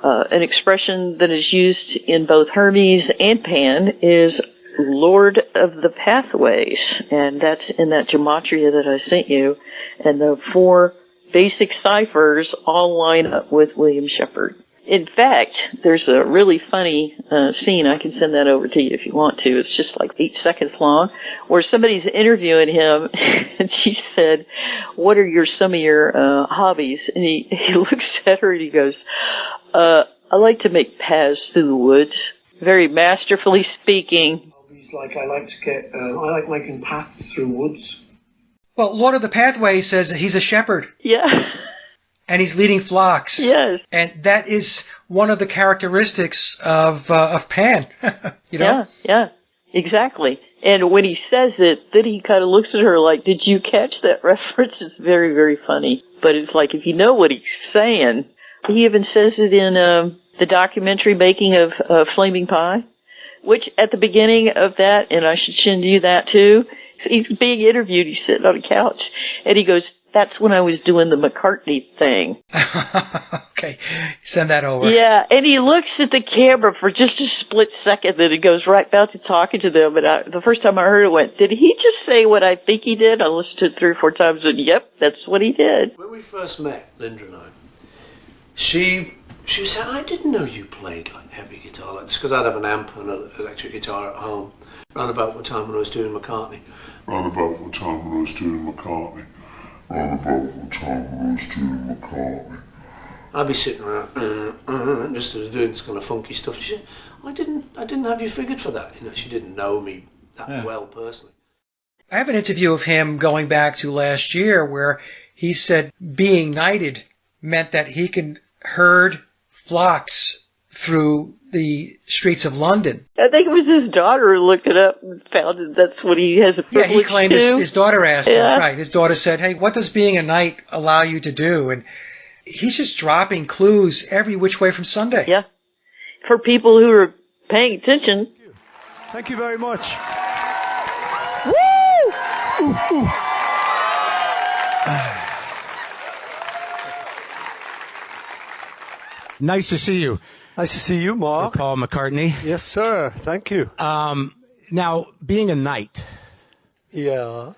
an expression that is used in both Hermes and Pan is Lord of the Pathways, and that's in that gematria that I sent you, and the four basic ciphers all line up with William Shepard. In fact, there's a really funny scene. I can send that over to you if you want to. It's just like 8 seconds long, where somebody's interviewing him, and she said, what are some of your hobbies? And he looks at her and he goes, I like to make paths through the woods. very masterfully speaking. Hobbies like I like making paths through woods. Well, Lord of the Pathway says that he's a shepherd. Yeah. And he's leading flocks. Yes. And that is one of the characteristics of Pan. You know? Yeah, exactly. And when he says it, then he kind of looks at her like, did you catch that reference? It's very, very funny. But it's like, if you know what he's saying, he even says it in the documentary making of Flaming Pie, which at the beginning of that, and I should send you that too, he's being interviewed, he's sitting on a couch, and he goes, that's when I was doing the McCartney thing. Okay, send that over. Yeah, and he looks at the camera for just a split second, then he goes right back to talking to them. And the first time I heard it, went, did he just say what I think he did? I listened to it 3 or 4 times, and yep, that's what he did. When we first met, Linda and I, she said, I didn't know you played like heavy guitar like this, because I'd have an amp and an electric guitar at home, around about the time when I was doing McCartney. I'd be sitting around, just doing this kind of funky stuff. She said, I didn't have you figured for that. You know, she didn't know me that well personally. I have an interview of him going back to last year where he said being knighted meant that he can herd flocks through the streets of London. I think it was his daughter who looked it up and found that that's what he has a privilege to. Yeah, he claimed his daughter asked him. Right, his daughter said, hey, what does being a knight allow you to do? And he's just dropping clues every which way from Sunday. Yeah. For people who are paying attention. Thank you very much. Woo! Ooh, ooh. Nice to see you. Nice to see you, Mark. Sir Paul McCartney. Yes, sir. Thank you. Now, being a knight. Yeah.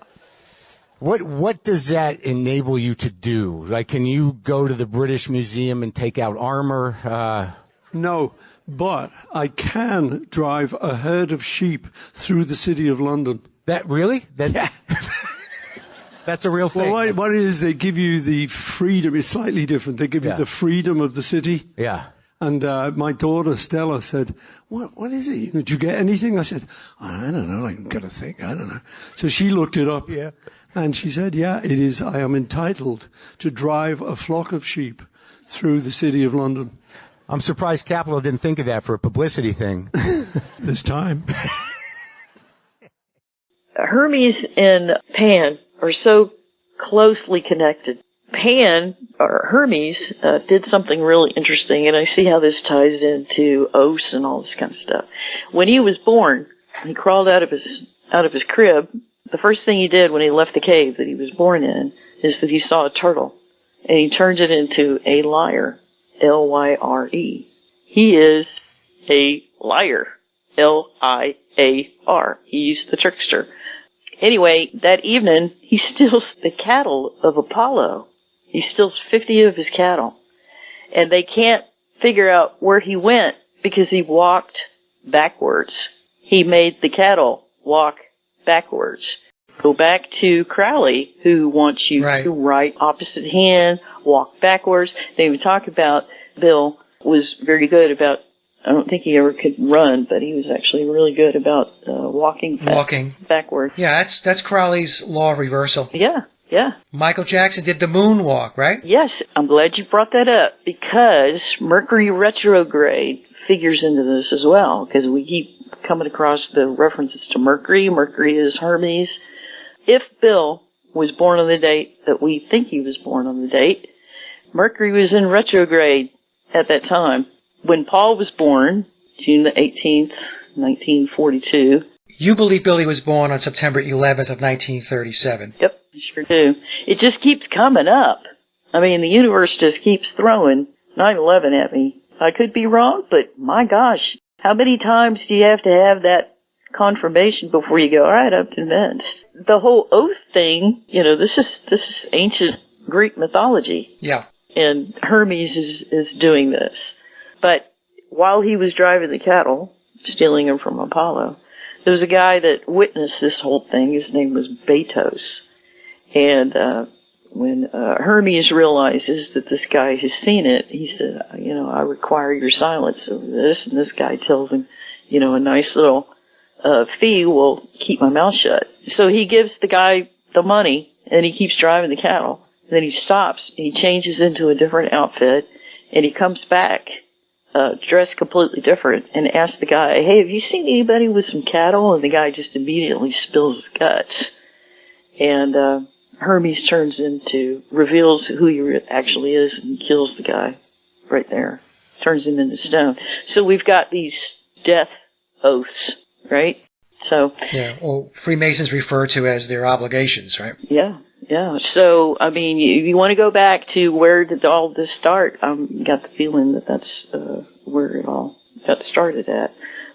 What does that enable you to do? Like, can you go to the British Museum and take out armor? No, but I can drive a herd of sheep through the city of London. That really? Yeah. That's a real thing. Well, what it is, they give you the freedom. It's slightly different. They give you the freedom of the city. Yeah. And my daughter, Stella, said, what is it? Did you get anything? I said, I don't know. I'm going to think. I don't know. So she looked it up. Yeah. And she said, yeah, it is. I am entitled to drive a flock of sheep through the city of London. I'm surprised Capitol didn't think of that for a publicity thing. This time. Hermes and Pan are so closely connected. Pan, or Hermes, did something really interesting, and I see how this ties into Oaths and all this kind of stuff. When he was born, he crawled out of his crib. The first thing he did when he left the cave that he was born in is that he saw a turtle, and he turned it into a lyre, L-Y-R-E. He is a liar, L-I-A-R. He's the trickster. Anyway, that evening, he steals the cattle of Apollo. He steals 50 of his cattle. And they can't figure out where he went because he walked backwards. He made the cattle walk backwards. Go back to Crowley, who wants you to write opposite hand, walk backwards. They even talk about Bill was very good about, I don't think he ever could run, but he was actually really good about walking backwards. Yeah, that's Crowley's law of reversal. Yeah. Michael Jackson did the moonwalk, right? Yes, I'm glad you brought that up because Mercury retrograde figures into this as well, because we keep coming across the references to Mercury. Mercury is Hermes. If Bill was born on the date that we think he was born on the date, Mercury was in retrograde at that time. When Paul was born, June the 18th, 1942. You believe Billy was born on September 11th of 1937. Yep, I sure do. It just keeps coming up. I mean, the universe just keeps throwing 9/11 at me. I could be wrong, but my gosh, how many times do you have to have that confirmation before you go, all right, I'm convinced? The whole oath thing, this is ancient Greek mythology. Yeah. And Hermes is doing this. But while he was driving the cattle, stealing them from Apollo, there was a guy that witnessed this whole thing. His name was Betos. And when Hermes realizes that this guy has seen it, he said, I require your silence over this. And this guy tells him, a nice little fee will keep my mouth shut. So he gives the guy the money, and he keeps driving the cattle. And then he stops, and he changes into a different outfit, and he comes back dressed completely different and asks the guy, hey, have you seen anybody with some cattle? And the guy just immediately spills his guts. And Hermes reveals who he actually is and kills the guy right there. Turns him into stone. So we've got these death oaths, right? So yeah, well, Freemasons refer to as their obligations, right? Yeah. So, I mean, you want to go back to where did all this start? Got the feeling that that's where it all got started at.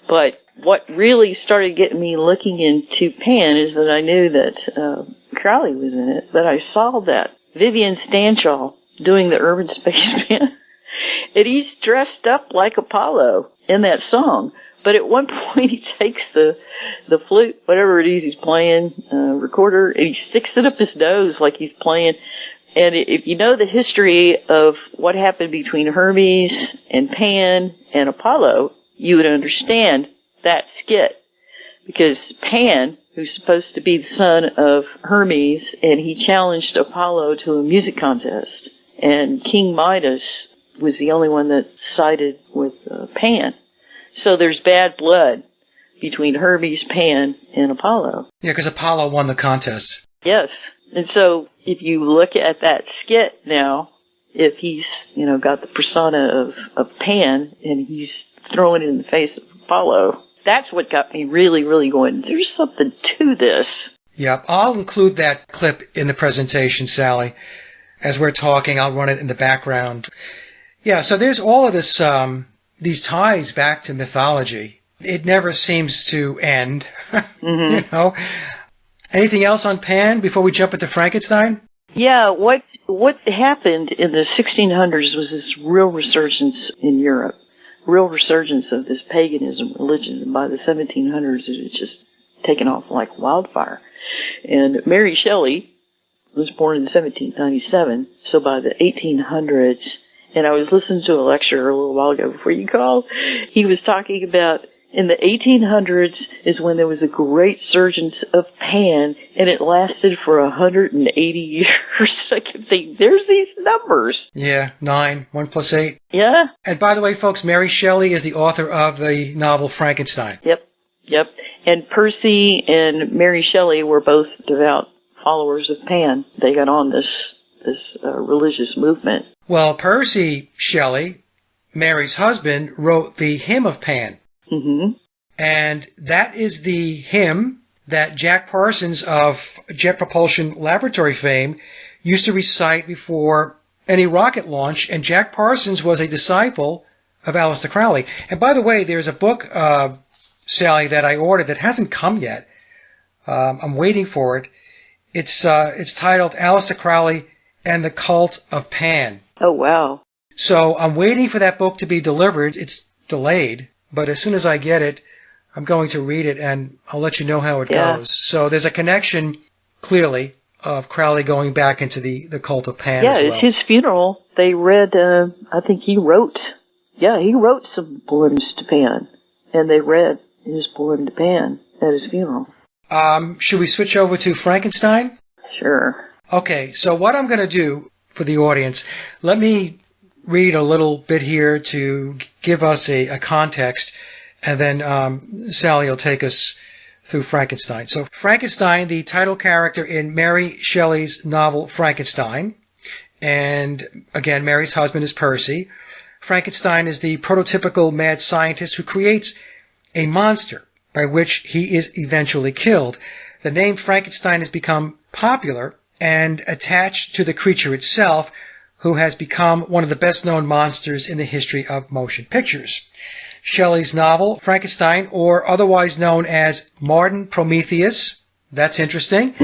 But what really started getting me looking into Pan is that I knew that Crowley was in it, but I saw that Vivian Stanshall doing the Urban Spaceman, and he's dressed up like Apollo in that song. But at one point he takes the flute, whatever it is he's playing, recorder, and he sticks it up his nose like he's playing. And if you know the history of what happened between Hermes and Pan and Apollo, you would understand that skit. Because Pan, who's supposed to be the son of Hermes, and he challenged Apollo to a music contest. And King Midas was the only one that sided with Pan. So there's bad blood between Hermes, Pan, and Apollo. Yeah, because Apollo won the contest. Yes. And so if you look at that skit now, if he's, got the persona of Pan and he's throwing it in the face of Apollo, that's what got me really, really going, there's something to this. Yep. I'll include that clip in the presentation, Sally. As we're talking, I'll run it in the background. Yeah, so there's all of this, these ties back to mythology. It never seems to end. Mm-hmm. Anything else on Pan before we jump into Frankenstein? Yeah, what happened in the 1600s was this real resurgence in Europe, real resurgence of this paganism religion. And by the 1700s, it had just taken off like wildfire. And Mary Shelley was born in 1797, so by the 1800s, and I was listening to a lecture a little while ago before you called, he was talking about in the 1800s is when there was a great surgence of Pan, and it lasted for 180 years. I can think, there's these numbers. Yeah, 9, 1 plus 8. Yeah. And by the way, folks, Mary Shelley is the author of the novel Frankenstein. Yep. And Percy and Mary Shelley were both devout followers of Pan. They got on this religious movement. Well, Percy Shelley, Mary's husband, wrote the Hymn of Pan. Mm-hmm. And that is the hymn that Jack Parsons of Jet Propulsion Laboratory fame used to recite before any rocket launch. And Jack Parsons was a disciple of Aleister Crowley. And by the way, there's a book, Sally, that I ordered that hasn't come yet. I'm waiting for it. It's titled Aleister Crowley and the Cult of Pan. Oh, wow. So I'm waiting for that book to be delivered. It's delayed, but as soon as I get it, I'm going to read it, and I'll let you know how it goes. So there's a connection, clearly, of Crowley going back into the cult of Pan as well. Yeah, at his funeral, they read, I think he wrote some poems to Pan, and they read his poem to Pan at his funeral. Should we switch over to Frankenstein? Sure. Okay, so what I'm going to do for the audience, let me read a little bit here to give us a context, and then Sally will take us through Frankenstein. So Frankenstein, the title character in Mary Shelley's novel Frankenstein, and again, Mary's husband is Percy. Frankenstein is the prototypical mad scientist who creates a monster by which he is eventually killed. The name Frankenstein has become popular and attached to the creature itself, who has become one of the best-known monsters in the history of motion pictures. Shelley's novel, Frankenstein, or otherwise known as Modern Prometheus, that's interesting,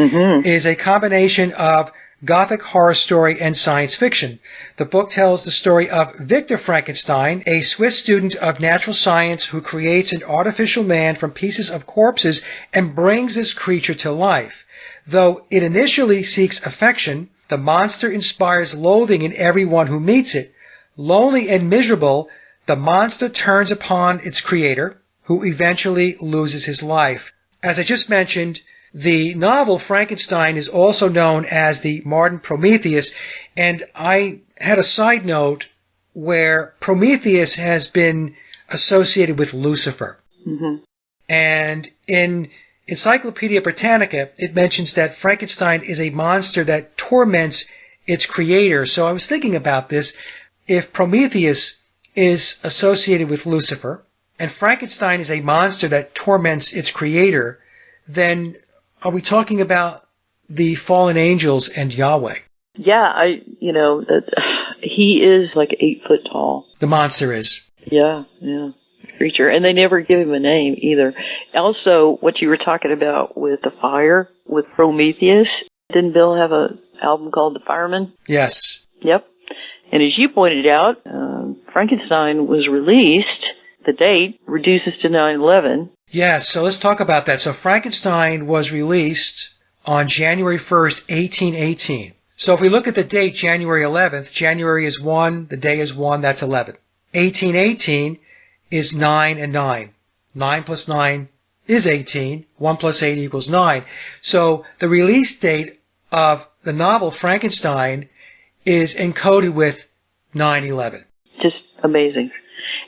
is a combination of Gothic horror story and science fiction. The book tells the story of Victor Frankenstein, a Swiss student of natural science who creates an artificial man from pieces of corpses and brings this creature to life. Though it initially seeks affection, the monster inspires loathing in everyone who meets it. Lonely and miserable, the monster turns upon its creator, who eventually loses his life. As I just mentioned, the novel Frankenstein is also known as the Martyr Prometheus, and I had a side note where Prometheus has been associated with Lucifer. Mm-hmm. And in Encyclopedia Britannica, it mentions that Frankenstein is a monster that torments its creator. So I was thinking about this. If Prometheus is associated with Lucifer, and Frankenstein is a monster that torments its creator, then are we talking about the fallen angels and Yahweh? Yeah, he is like 8 foot tall. The monster is. Yeah. Creature. And they never give him a name either. Also, what you were talking about with the fire, with Prometheus, didn't Bill have an album called The Fireman? Yes. Yep. And as you pointed out, Frankenstein was released. The date reduces to 9/11. Yes, so let's talk about that. So Frankenstein was released on January 1st, 1818. So if we look at the date, January 11th, January is 1, the day is 1, that's 11. 1818 is 9 and 9. 9 plus 9 is 18. 1 plus 8 equals 9. So the release date of the novel Frankenstein is encoded with 9/11. Just amazing.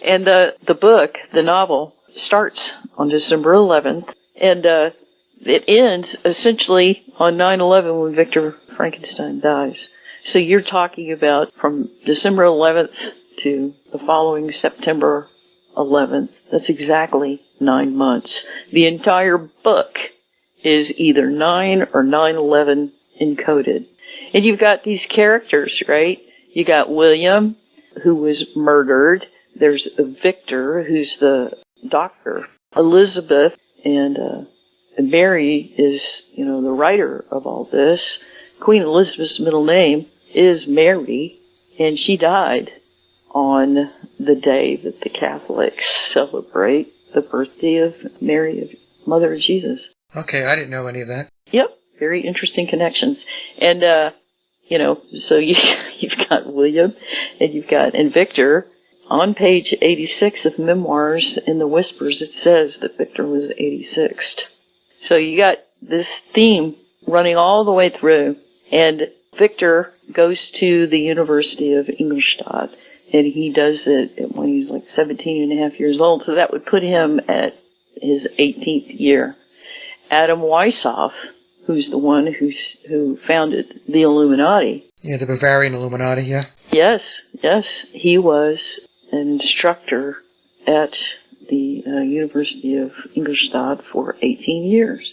And the book, the novel, starts on December 11th, and it ends essentially on 9/11 when Victor Frankenstein dies. So you're talking about from December 11th to the following September 11th. That's exactly 9 months. The entire book is either 9 or 9/11 encoded. And you've got these characters, right? You got William, who was murdered. There's Victor, who's the doctor. Elizabeth and Mary is, the writer of all this. Queen Elizabeth's middle name is Mary, and she died on the day that the Catholics celebrate the birthday of Mary, Mother of Jesus. Okay, I didn't know any of that. Yep, very interesting connections. And, so you've got William and Victor. On page 86 of Memoirs in the Whispers, it says that Victor was 86th. So you got this theme running all the way through, and Victor goes to the University of Ingolstadt, and he does it when he's like 17 and a half years old, so that would put him at his 18th year. Adam Weishaupt, who's the one who founded the Illuminati. Yeah, the Bavarian Illuminati, yeah. Yes, he was an instructor at the University of Ingolstadt for 18 years.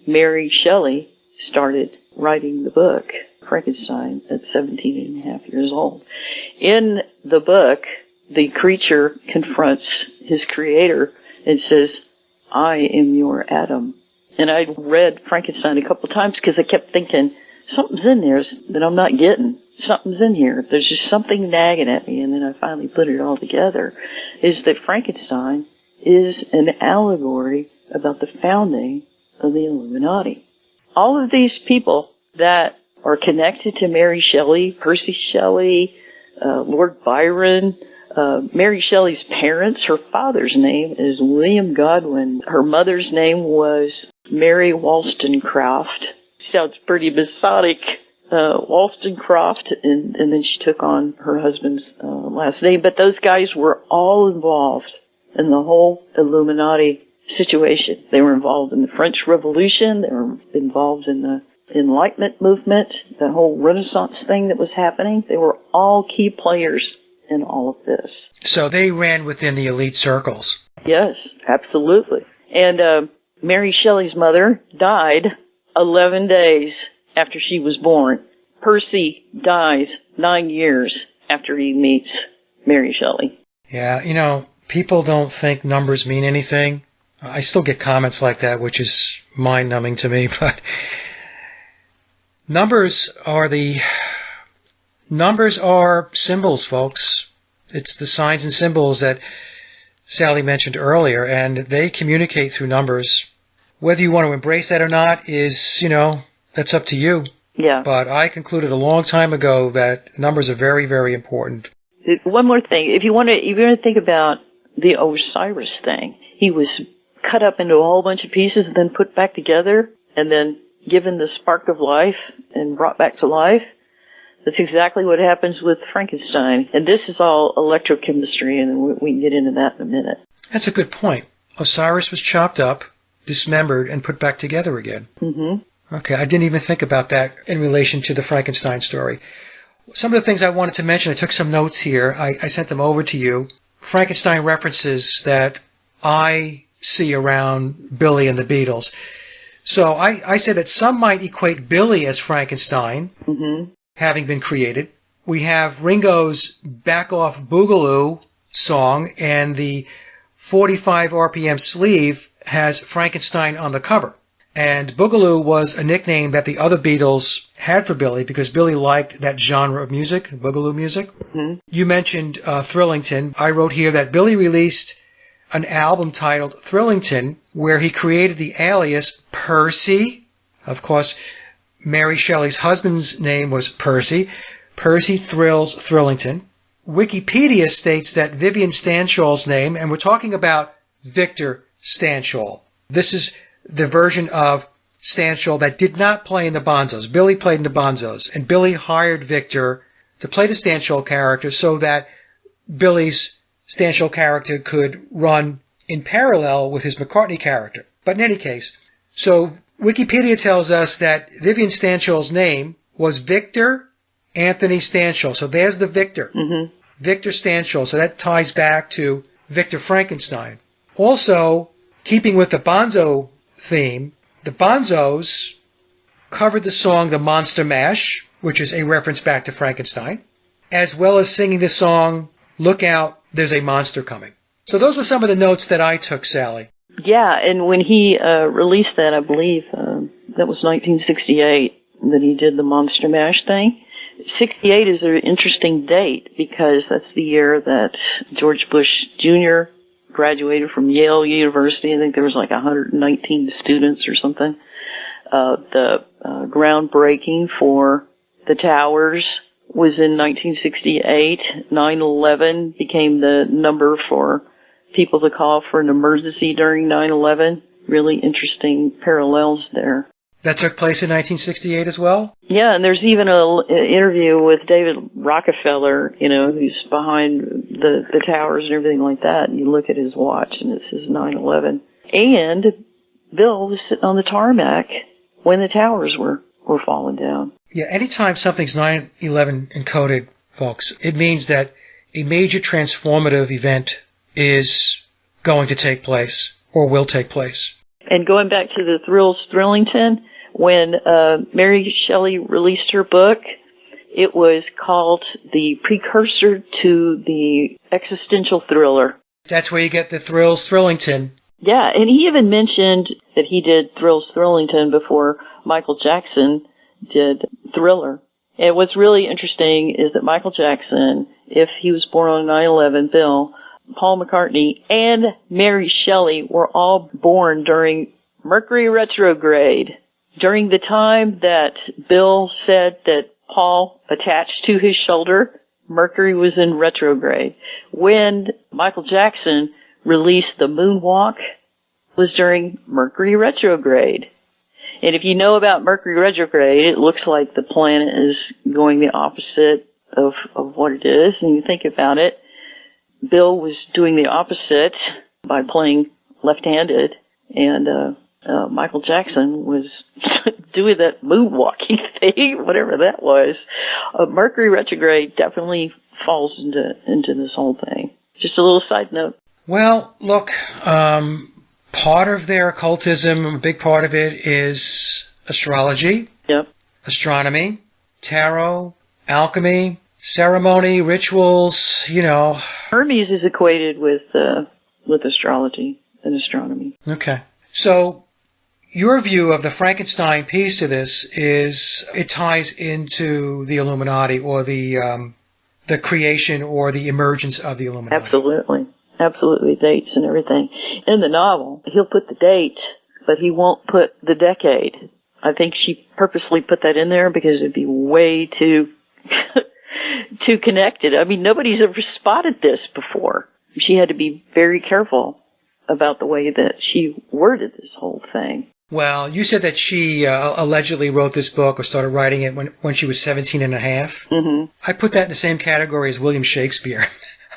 Mary Shelley started writing the book, Frankenstein, at 17 and a half years old. In the book, the creature confronts his creator and says, "I am your Adam." And I read Frankenstein a couple of times because I kept thinking, something's in there that I'm not getting. Something's in here. There's just something nagging at me. And then I finally put it all together, is that Frankenstein is an allegory about the founding of the Illuminati. All of these people that are connected to Mary Shelley, Percy Shelley, Lord Byron, Mary Shelley's parents, her father's name is William Godwin. Her mother's name was Mary Wollstonecraft. Sounds pretty Masonic, Wollstonecraft, and then she took on her husband's last name. But those guys were all involved in the whole Illuminati situation. They were involved in the French Revolution. They were involved in the Enlightenment movement, the whole Renaissance thing that was happening. They were all key players in all of this. So they ran within the elite circles. Yes, absolutely. And Mary Shelley's mother died 11 days after she was born. Percy dies 9 years after he meets Mary Shelley. Yeah, people don't think numbers mean anything. I still get comments like that, which is mind-numbing to me, but numbers are symbols, folks. It's the signs and symbols that Sallie mentioned earlier, and they communicate through numbers. Whether you want to embrace that or not is, that's up to you. Yeah. But I concluded a long time ago that numbers are very, very important. One more thing. If you want to think about the Osiris thing, he was cut up into a whole bunch of pieces and then put back together and then given the spark of life and brought back to life. That's exactly what happens with Frankenstein. And this is all electrochemistry, and we can get into that in a minute. That's a good point. Osiris was chopped up, dismembered, and put back together again. Mm-hmm. Okay, I didn't even think about that in relation to the Frankenstein story. Some of the things I wanted to mention, I took some notes here. I sent them over to you. Frankenstein references that I see around Billy and the Beatles. So I said that some might equate Billy as Frankenstein, mm-hmm. having been created. We have Ringo's Back Off Boogaloo song, and the 45 RPM sleeve has Frankenstein on the cover. And Boogaloo was a nickname that the other Beatles had for Billy because Billy liked that genre of music, Boogaloo music. Mm-hmm. You mentioned Thrillington. I wrote here that Billy released an album titled Thrillington where he created the alias Percy. Of course, Mary Shelley's husband's name was Percy. Percy Thrills Thrillington. Wikipedia states that Vivian Stanshall's name, and we're talking about Victor Stanshall. This is the version of Stanshall that did not play in the Bonzos. Billy played in the Bonzos, and Billy hired Victor to play the Stanshall character so that Billy's Stanshall character could run in parallel with his McCartney character. But in any case, so Wikipedia tells us that Vivian Stanshall's name was Victor Anthony Stanshall. So there's the Victor. Mm-hmm. Victor Stanshall. So that ties back to Victor Frankenstein. Also, keeping with the Bonzo theme, the Bonzos covered the song The Monster Mash, which is a reference back to Frankenstein, as well as singing the song Look Out, There's a Monster Coming. So those were some of the notes that I took, Sally. Yeah, and when he released that, I believe that was 1968 that he did the Monster Mash thing. 68 is an interesting date because that's the year that George Bush Jr. graduated from Yale University. I think there was like 119 students or something. The groundbreaking for the towers was in 1968. 9/11 became the number for people to call for an emergency during 9/11. Really interesting parallels there. That took place in 1968 as well? Yeah, and there's even an interview with David Rockefeller, who's behind the towers and everything like that. And you look at his watch, and it says 9/11. And Bill was sitting on the tarmac when the towers were falling down. Yeah, anytime something's 9/11 encoded, folks, it means that a major transformative event is going to take place or will take place. And going back to the Thrills Thrillington, when Mary Shelley released her book, it was called the precursor to the existential thriller. That's where you get the Thrills Thrillington. Yeah, and he even mentioned that he did Thrills Thrillington before Michael Jackson did Thriller. And what's really interesting is that Michael Jackson, if he was born on 9/11, Bill, Paul McCartney, and Mary Shelley were all born during Mercury retrograde. During the time that Bill said that Paul attached to his shoulder, Mercury was in retrograde. When Michael Jackson released the Moonwalk was during Mercury retrograde. And if you know about Mercury retrograde, it looks like the planet is going the opposite of what it is. And you think about it, Bill was doing the opposite by playing left-handed, and Michael Jackson was doing that moonwalking thing, whatever that was. Mercury retrograde definitely falls into this whole thing. Just a little side note. Well, look, part of their occultism, a big part of it is astrology, Yep. astronomy, tarot, alchemy, ceremony, rituals, Hermes is equated with astrology and astronomy. Okay. So your view of the Frankenstein piece of this is it ties into the Illuminati or the creation or the emergence of the Illuminati. Absolutely, dates and everything. In the novel, he'll put the date, but he won't put the decade. I think she purposely put that in there because it'd be way too too connected. I mean, nobody's ever spotted this before. She had to be very careful about the way that she worded this whole thing. Well, you said that she allegedly wrote this book or started writing it when she was 17 and a half. Mm-hmm. I put that in the same category as William Shakespeare.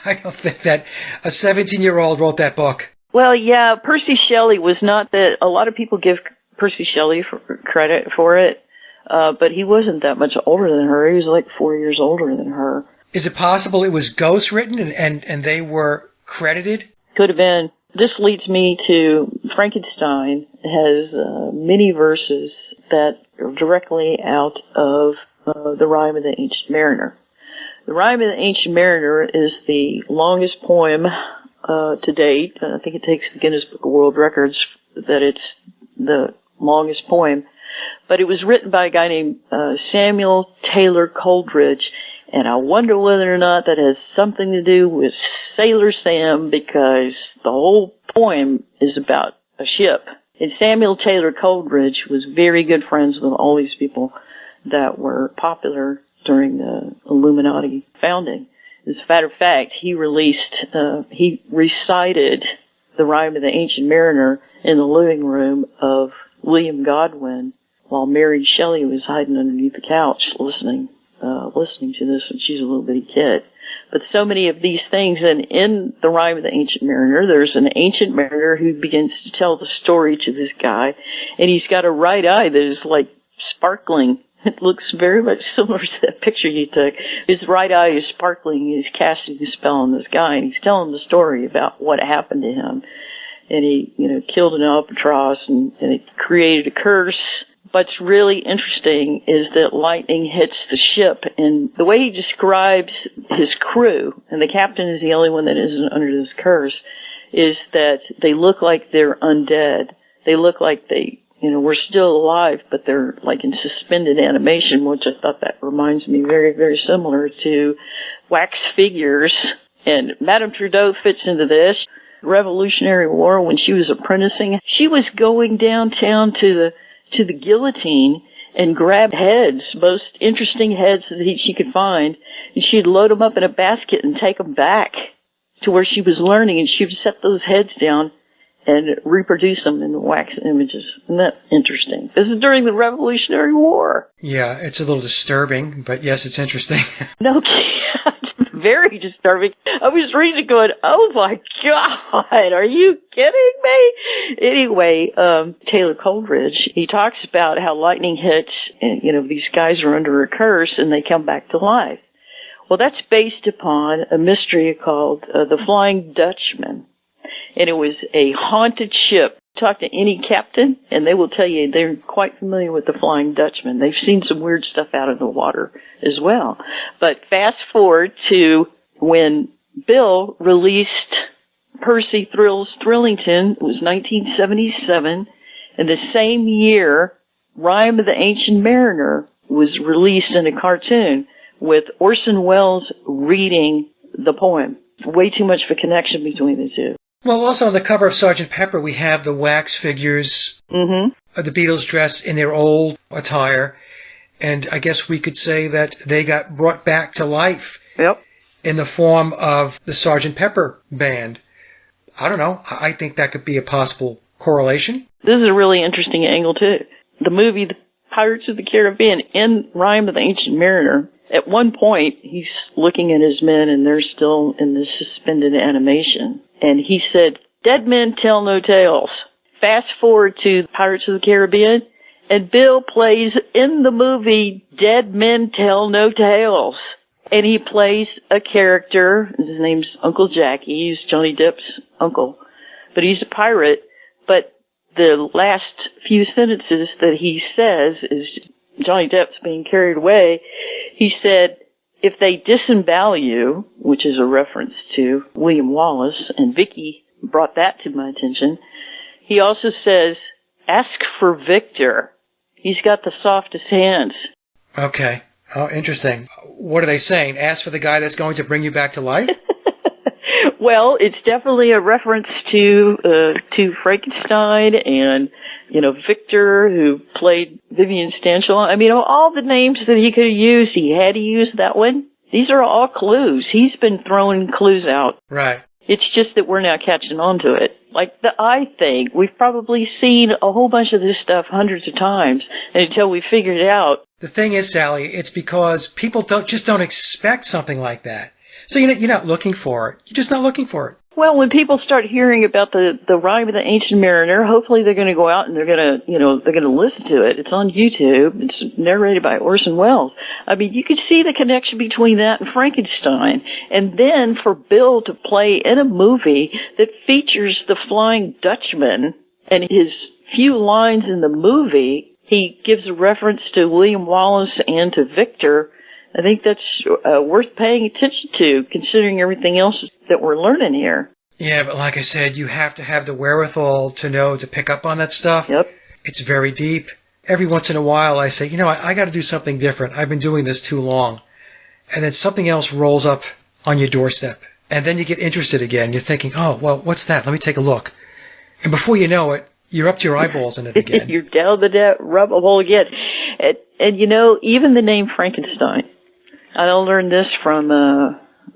I don't think that a 17-year-old wrote that book. Well, yeah, Percy Shelley was not that. A lot of people give Percy Shelley credit for it, but he wasn't that much older than her. He was like 4 years older than her. Is it possible it was ghostwritten and they were credited? Could have been. This leads me to Frankenstein has many verses that are directly out of the Rime of the Ancient Mariner. The Rime of the Ancient Mariner is the longest poem to date. I think it takes the Guinness Book of World Records that it's the longest poem. But it was written by a guy named Samuel Taylor Coleridge, and I wonder whether or not that has something to do with Sailor Sam, because the whole poem is about a ship. And Samuel Taylor Coleridge was very good friends with all these people that were popular during the Illuminati founding. As a matter of fact, he recited the Rime of the Ancient Mariner in the living room of William Godwin while Mary Shelley was hiding underneath the couch listening to this when she's a little bitty kid. But so many of these things, and in the Rime of the Ancient Mariner, there's an ancient mariner who begins to tell the story to this guy, and he's got a right eye that is like sparkling. It looks very much similar to that picture you took. His right eye is sparkling. He's casting a spell on this guy, and he's telling the story about what happened to him. And he, killed an albatross, and it created a curse. What's really interesting is that lightning hits the ship, and the way he describes his crew, and the captain is the only one that isn't under this curse, is that they look like they're undead. They look like they, we're still alive, but they're like in suspended animation, which I thought that reminds me very, very similar to wax figures. And Madame Trudeau fits into this. Revolutionary War, when she was apprenticing, she was going downtown to the guillotine and grab heads, most interesting heads that she could find, and she'd load them up in a basket and take them back to where she was learning, and she would set those heads down and reproduce them in wax images. Isn't that interesting? This is during the Revolutionary War. Yeah, it's a little disturbing, but yes, it's interesting. No kidding. Very disturbing. I was reading it going, oh my God, are you kidding me? Anyway, Taylor Coleridge, he talks about how lightning hits and, these guys are under a curse and they come back to life. Well, that's based upon a mystery called The Flying Dutchman. And it was a haunted ship. Talk to any captain, and they will tell you they're quite familiar with the Flying Dutchman. They've seen some weird stuff out of the water as well. But fast forward to when Bill released Percy Thrills Thrillington. It was 1977. And the same year, Rime of the Ancient Mariner was released in a cartoon with Orson Welles reading the poem. Way too much of a connection between the two. Well, also on the cover of Sgt. Pepper, we have the wax figures of the Beatles dressed in their old attire. And I guess we could say that they got brought back to life in the form of the Sgt. Pepper band. I don't know. I think that could be a possible correlation. This is a really interesting angle, too. The movie The Pirates of the Caribbean in Rime of the Ancient Mariner, at one point, he's looking at his men, and they're still in this suspended animation. And he said, "Dead men tell no tales." Fast forward to Pirates of the Caribbean, and Bill plays in the movie Dead Men Tell No Tales. And he plays a character, his name's Uncle Jackie, he's Johnny Depp's uncle. But he's a pirate, but the last few sentences that he says is Johnny Depp's being carried away. He said, if they disembowel you, which is a reference to William Wallace, and Vicky brought that to my attention, he also says, ask for Victor. He's got the softest hands. Okay. Oh, interesting. What are they saying? Ask for the guy that's going to bring you back to life? Well, it's definitely a reference to Frankenstein and, Victor, who played Vivian Stanshall. I mean, all the names that he could have used, he had to use that one. These are all clues. He's been throwing clues out. Right. It's just that we're now catching on to it. Like the eye thing, we've probably seen a whole bunch of this stuff hundreds of times until we figured it out. The thing is, Sally, it's because people don't expect something like that. So you're not looking for it. You're just not looking for it. Well, when people start hearing about the rime of the Ancient Mariner, hopefully they're going to go out and they're going to listen to it. It's on YouTube. It's narrated by Orson Welles. I mean, you could see the connection between that and Frankenstein. And then for Bill to play in a movie that features the Flying Dutchman and his few lines in the movie, he gives a reference to William Wallace and to Victor. I think that's worth paying attention to, considering everything else that we're learning here. Yeah, but like I said, you have to have the wherewithal to pick up on that stuff. Yep. It's very deep. Every once in a while I say, I got to do something different. I've been doing this too long. And then something else rolls up on your doorstep. And then you get interested again. You're thinking, oh, well, what's that? Let me take a look. And before you know it, you're up to your eyeballs in it again. You're down the rabbit hole again. And even the name Frankenstein. I learned this from,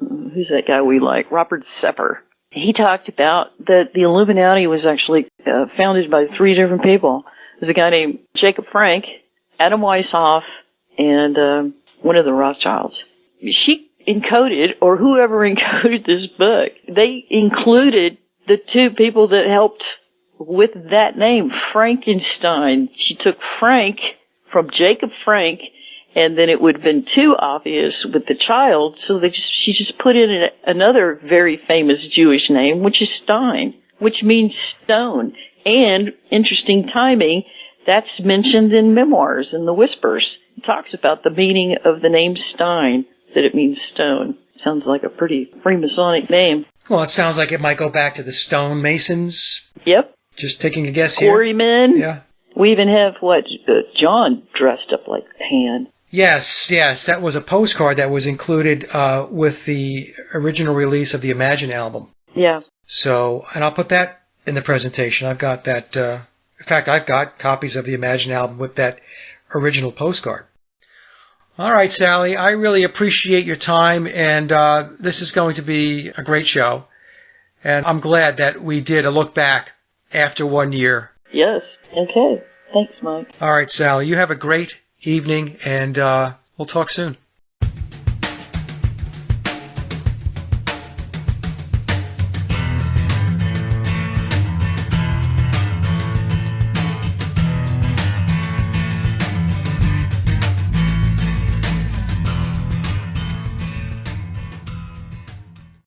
who's that guy we like? Robert Sepper. He talked about that the Illuminati was actually founded by 3 different people. There's a guy named Jacob Frank, Adam Weishaupt, and one of the Rothschilds. She encoded, or whoever encoded this book, they included the 2 people that helped with that name, Frankenstein. She took Frank from Jacob Frank, and then it would have been too obvious with the child, so she just put in another very famous Jewish name, which is Stein, which means stone. And, interesting timing, that's mentioned in memoirs, in the Whispers. It talks about the meaning of the name Stein, that it means stone. Sounds like a pretty Freemasonic name. Well, it sounds like it might go back to the stonemasons. Yep. Just taking a guess here. Quarrymen. Yeah. We even have, John dressed up like Pan. Yes. That was a postcard that was included with the original release of the Imagine album. Yeah. So, and I'll put that in the presentation. I've got that. In fact, I've got copies of the Imagine album with that original postcard. All right, Sally, I really appreciate your time, and this is going to be a great show. And I'm glad that we did a look back after 1 year. Yes. Okay. Thanks, Mike. All right, Sally, you have a great evening, and we'll talk soon.